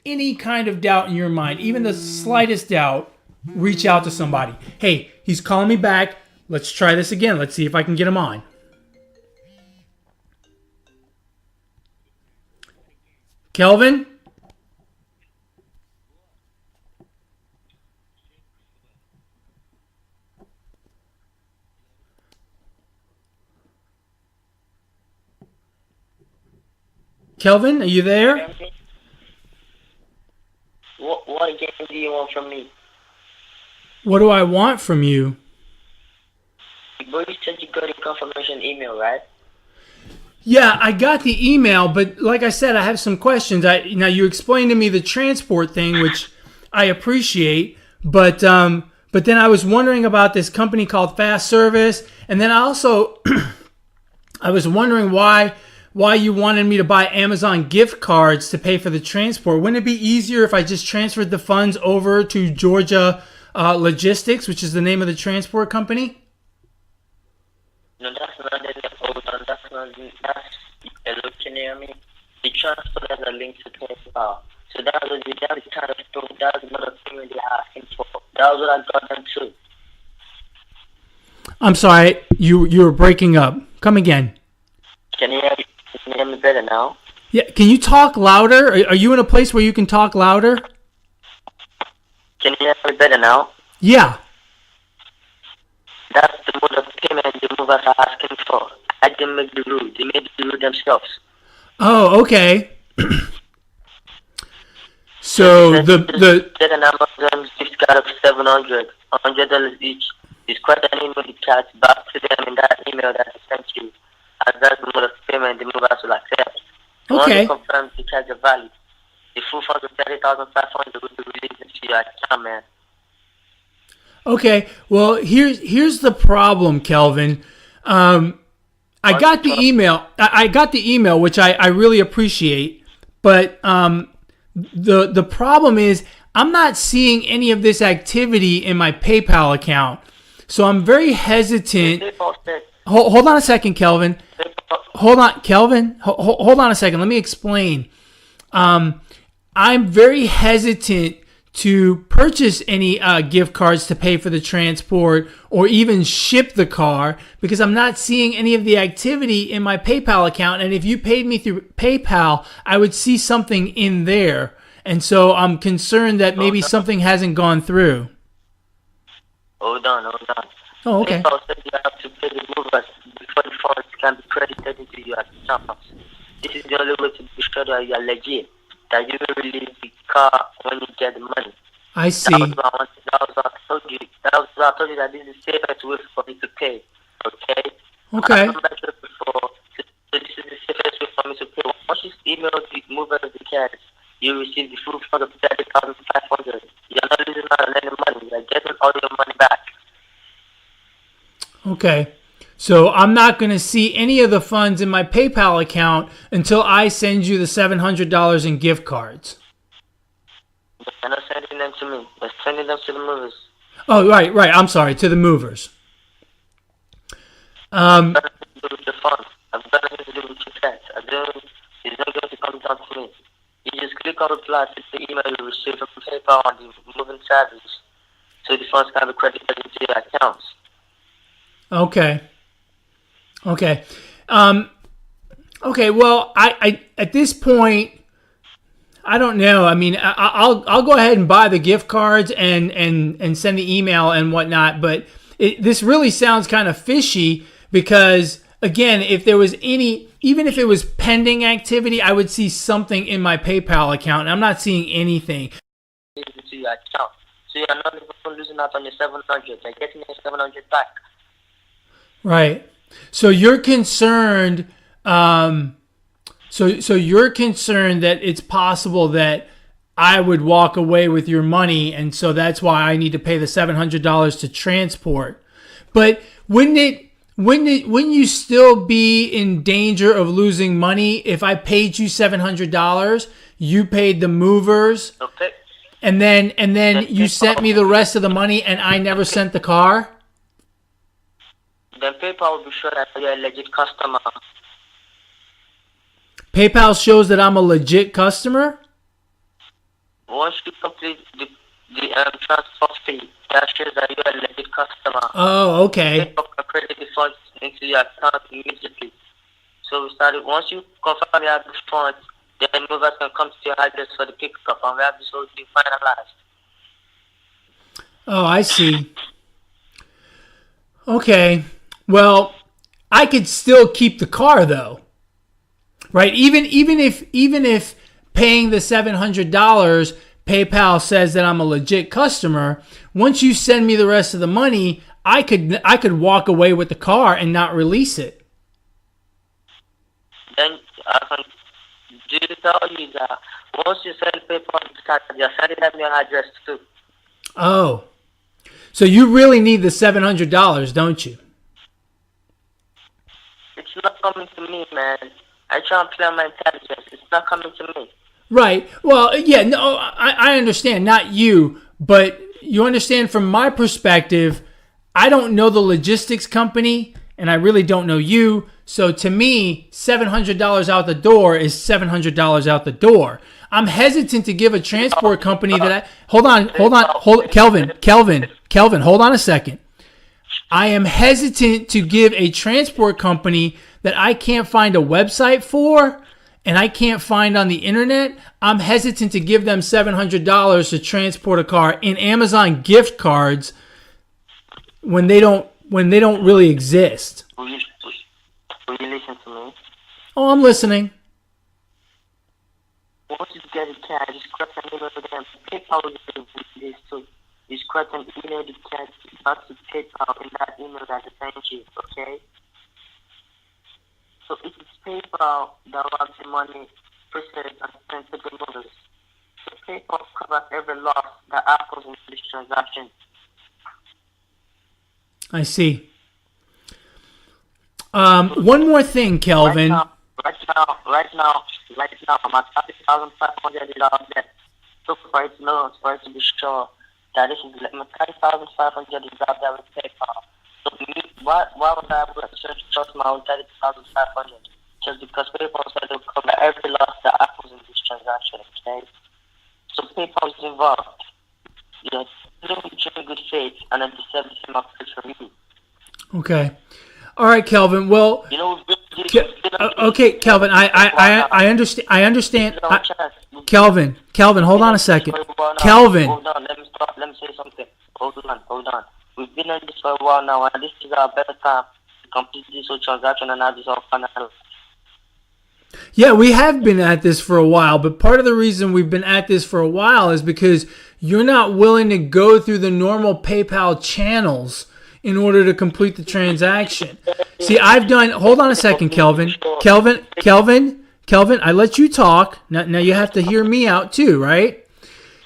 any kind of doubt in your mind, even the slightest doubt, reach out to somebody. Hey, he's calling me back. Let's try this again. Let's see if I can get him on. Kelvin? Kelvin, are you there? What again do you want from me? What do I want from you? But you said you got a confirmation email, right? Yeah, I got the email, but like I said, I have some questions. Now you explained to me the transport thing, which I appreciate, but then I was wondering about this company called Fast Service, and then I also I was wondering why you wanted me to buy Amazon gift cards to pay for the transport. Wouldn't it be easier if I just transferred the funds over to Georgia Logistics, which is the name of the transport company? No, that's not the that's looking at me. The transfer has a link to PayPal. So that is kind of stuff. That's another thing that they're asking for. That was what I got them to. I'm sorry, you were breaking up. Come again. Can you hear me better now? Yeah, can you talk louder? Are you in a place where you can talk louder? Can you hear me better now? Yeah. That's the mode of payment the movers are asking for. I didn't make the rule. They made the rule themselves. Oh, okay. So the Get an Amazon gift card of $700 each. Describe an email card back to them in that email that I sent you. As that's the mode of payment the movers will accept. Okay. Once you confirm the cards are valid, the full funds of $30,500 will be released into your account, man. Okay, well, here's the problem, Kelvin. I got the email. I got the email, which I really appreciate. But the problem is I'm not seeing any of this activity in my PayPal account. So I'm very hesitant. Hold on a second, Kelvin. Hold on, Kelvin. Hold on a second. Let me explain. I'm very hesitant to purchase any gift cards to pay for the transport or even ship the car because I'm not seeing any of the activity in my PayPal account. And if you paid me through PayPal, I would see something in there. And so I'm concerned that maybe something hasn't gone through. Hold on. Oh, okay. PayPal said you have to pay the movers before the funds can be credited into your account. This is the only way to be sure that you are legit, that you will release the car when you get the money. I see. That was what I told you. That was what I told you, that this is the safest way for me to pay. Okay? Okay. I've mentioned it before. So this is the safest way for me to pay. Once you email the mover the cash, you receive the full fund of 30,500. You're not losing out on any money. You're getting all your money back. Okay. So I'm not going to see any of the funds in my PayPal account until I send you the $700 in gift cards. You're not sending them to me. You're sending them to the movers. Oh, right. I'm sorry, to the movers. I've got nothing to do with the funds. I've got nothing to do with your cash. It's not going to come down to me. You just click on reply to the email you receive from PayPal on the moving service, so the funds can be credited into your accounts. Okay. Okay. Well, I at this point, I don't know. I mean, I'll go ahead and buy the gift cards and send the email and whatnot. But this really sounds kind of fishy because, again, if there was even if it was pending activity, I would see something in my PayPal account. And I'm not seeing anything. Into your account, so you're not even losing out on your 700. You're getting your 700 back. Right. So you're concerned. So you're concerned that it's possible that I would walk away with your money, and so that's why I need to pay the $700 to transport. But wouldn't you still be in danger of losing money if I paid you $700, you paid the movers, Okay. and then you sent me the rest of the money, and I never sent the car? Then PayPal will be sure that you're a legit customer. PayPal shows that I'm a legit customer? Once you complete the transfer fee, that shows that you're a legit customer. Oh, okay. PayPal can credit the funds into your account immediately. So we started, once you confirm you have the funds, then movers can come to your address for the pickup, and we have this whole thing finalized. Oh, I see. Okay. Well, I could still keep the car though. Right? Even if paying the $700, PayPal says that I'm a legit customer, once you send me the rest of the money, I could walk away with the car and not release it. Then I can tell you that once you send PayPal, you're sending them your address too. Oh. So you really need the $700, don't you? It's not coming to me, man. I try and play on my intelligence. It's not coming to me. Right. Well, yeah, no, I understand. Not you, but you understand from my perspective, I don't know the logistics company, and I really don't know you. So to me, $700 out the door is $700 out the door. I'm hesitant to give a transport company that hold on, Kelvin, hold on a second. I am hesitant to give a transport company that I can't find a website for and I can't find on the internet. I'm hesitant to give them $700 to transport a car in Amazon gift cards when they don't really exist. Will you listen to me? Oh, I'm listening. Once you get a cash, just grab an email to them. PayPal will do this too. Just grab an email to cash back to PayPal in that email that they sent you, okay? So it is PayPal that will have the money processed and sent to the movers. So PayPal covers every loss that happens in this transaction. I see. One more thing, Kelvin. Right now, I'm at $30,500 debt. So for it to be sure that this is my $30,500 is out there with PayPal. So why would I trust my own $30,500? Just because PayPal said they'll cover every loss that happens in this transaction, okay? So PayPal is involved. You're doing good faith, and I deserve the same approach from you. Okay. All right, Kelvin. Well, you know, okay, Kelvin. I understand. I understand. Kelvin, hold on a second. Kelvin. Hold on. Let me say something. Hold on. We've been on this for a while now, and this is our better time to complete this whole transaction and have this all finalized. Yeah, we have been at this for a while, but part of the reason we've been at this for a while is because you're not willing to go through the normal PayPal channels in order to complete the transaction. See, hold on a second, Kelvin, I let you talk. Now you have to hear me out too, right?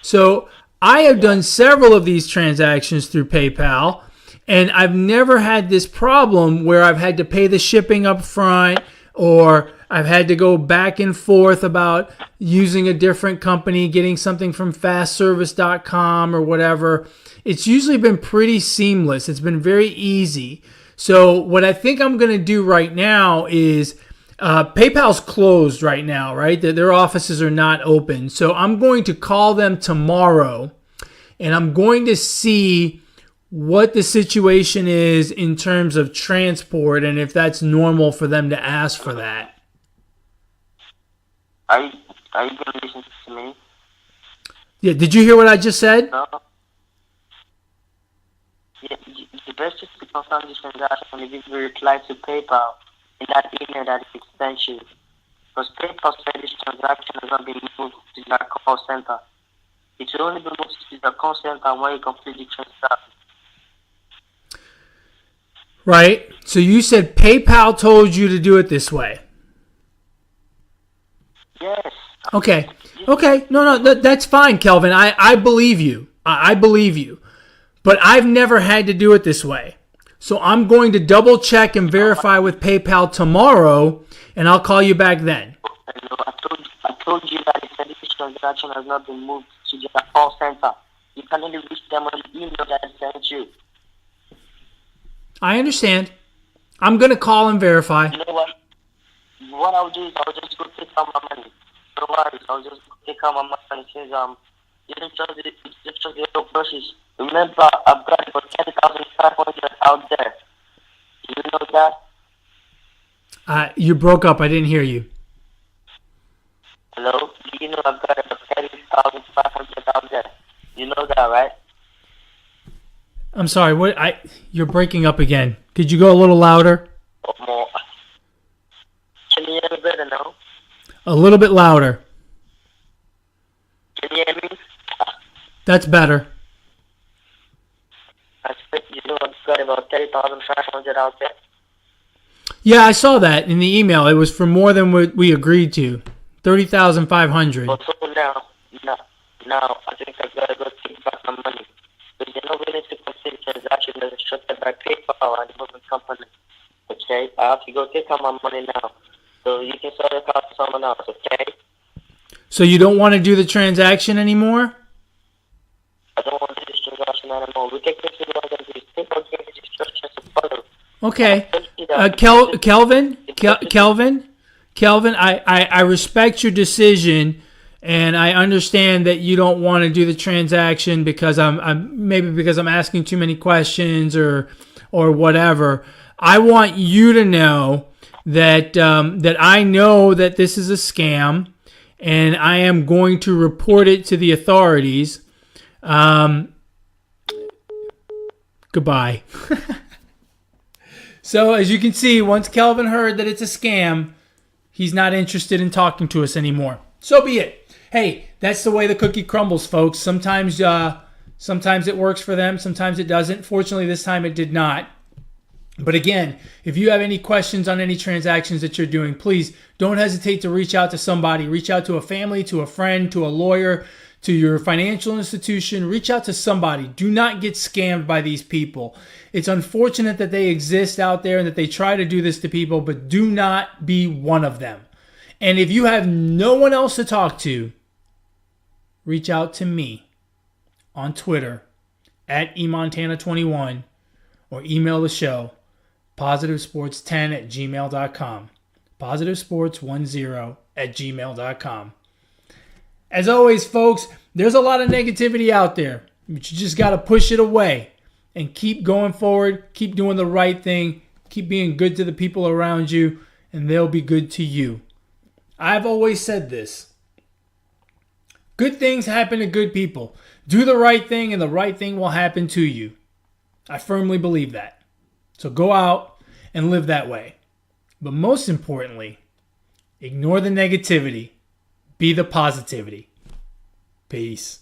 So I have done several of these transactions through PayPal, and I've never had this problem where I've had to pay the shipping up front, or I've had to go back and forth about using a different company, getting something from fastservice.com or whatever. It's usually been pretty seamless. It's been very easy. So what I think I'm going to do right now is PayPal's closed right now, right? Their offices are not open. So I'm going to call them tomorrow, and I'm going to see what the situation is in terms of transport and if that's normal for them to ask for that. Are you going to listen to me? Yeah, did you hear what I just said? No. Yeah, the best is to confirm this transaction and give a reply to PayPal in that email that it sent you. Because PayPal said this transaction has not been moved to their call center. It will only be moved to their call center when you complete the transaction. Right. So you said PayPal told you to do it this way. Yes. Okay. No, that's fine, Kelvin. I believe you. I believe you. But I've never had to do it this way. So I'm going to double check and verify with PayPal tomorrow, and I'll call you back then. I told you that this transaction has not been moved to their call center. You can only reach them on the email that I sent you. I understand. I'm going to call and verify. You know what? What I'll do is I'll just go take out my money. No worries. I'll just take out my money since you didn't trust the whole process. Remember, I've got about 10,500 out there. Do you know that? You broke up. I didn't hear you. Hello? Do you know I've got about 10,500 out there? You know that, right? I'm sorry. You're breaking up again. Could you go a little louder? Or more. Can you hear me better now? A little bit louder. Can you hear me? That's better. I said, you know, I've got about 30,500 out there. Yeah, I saw that in the email. It was for more than what we agreed to. 30,500. But so now, I think I've got to go take back my money. Because you're not willing to complete the transaction as instructed by PayPal and the moving company. Okay? I have to go take out my money now. So you can sort it out to someone else, okay? So you don't want to do the transaction anymore? I don't want to do this transaction anymore. We can consider all of these. PayPal gave me instructions to follow. Okay. Kelvin, I respect your decision, and I understand that you don't want to do the transaction because I'm asking too many questions or whatever. I want you to know that I know that this is a scam, and I am going to report it to the authorities. Goodbye. So as you can see, once Kelvin heard that it's a scam, he's not interested in talking to us anymore. So be it. Hey, that's the way the cookie crumbles, folks. Sometimes it works for them. Sometimes it doesn't. Fortunately, this time it did not. But again, if you have any questions on any transactions that you're doing, please don't hesitate to reach out to somebody. Reach out to a family, to a friend, to a lawyer, to your financial institution. Reach out to somebody. Do not get scammed by these people. It's unfortunate that they exist out there and that they try to do this to people, but do not be one of them. And if you have no one else to talk to, reach out to me on Twitter at eMontana21 or email the show positivesports10@gmail.com. positivesports10@gmail.com. As always, folks, there's a lot of negativity out there, but you just got to push it away and keep going forward, keep doing the right thing, keep being good to the people around you, and they'll be good to you. I've always said this. Good things happen to good people. Do the right thing and the right thing will happen to you. I firmly believe that. So go out and live that way. But most importantly, ignore the negativity. Be the positivity. Peace.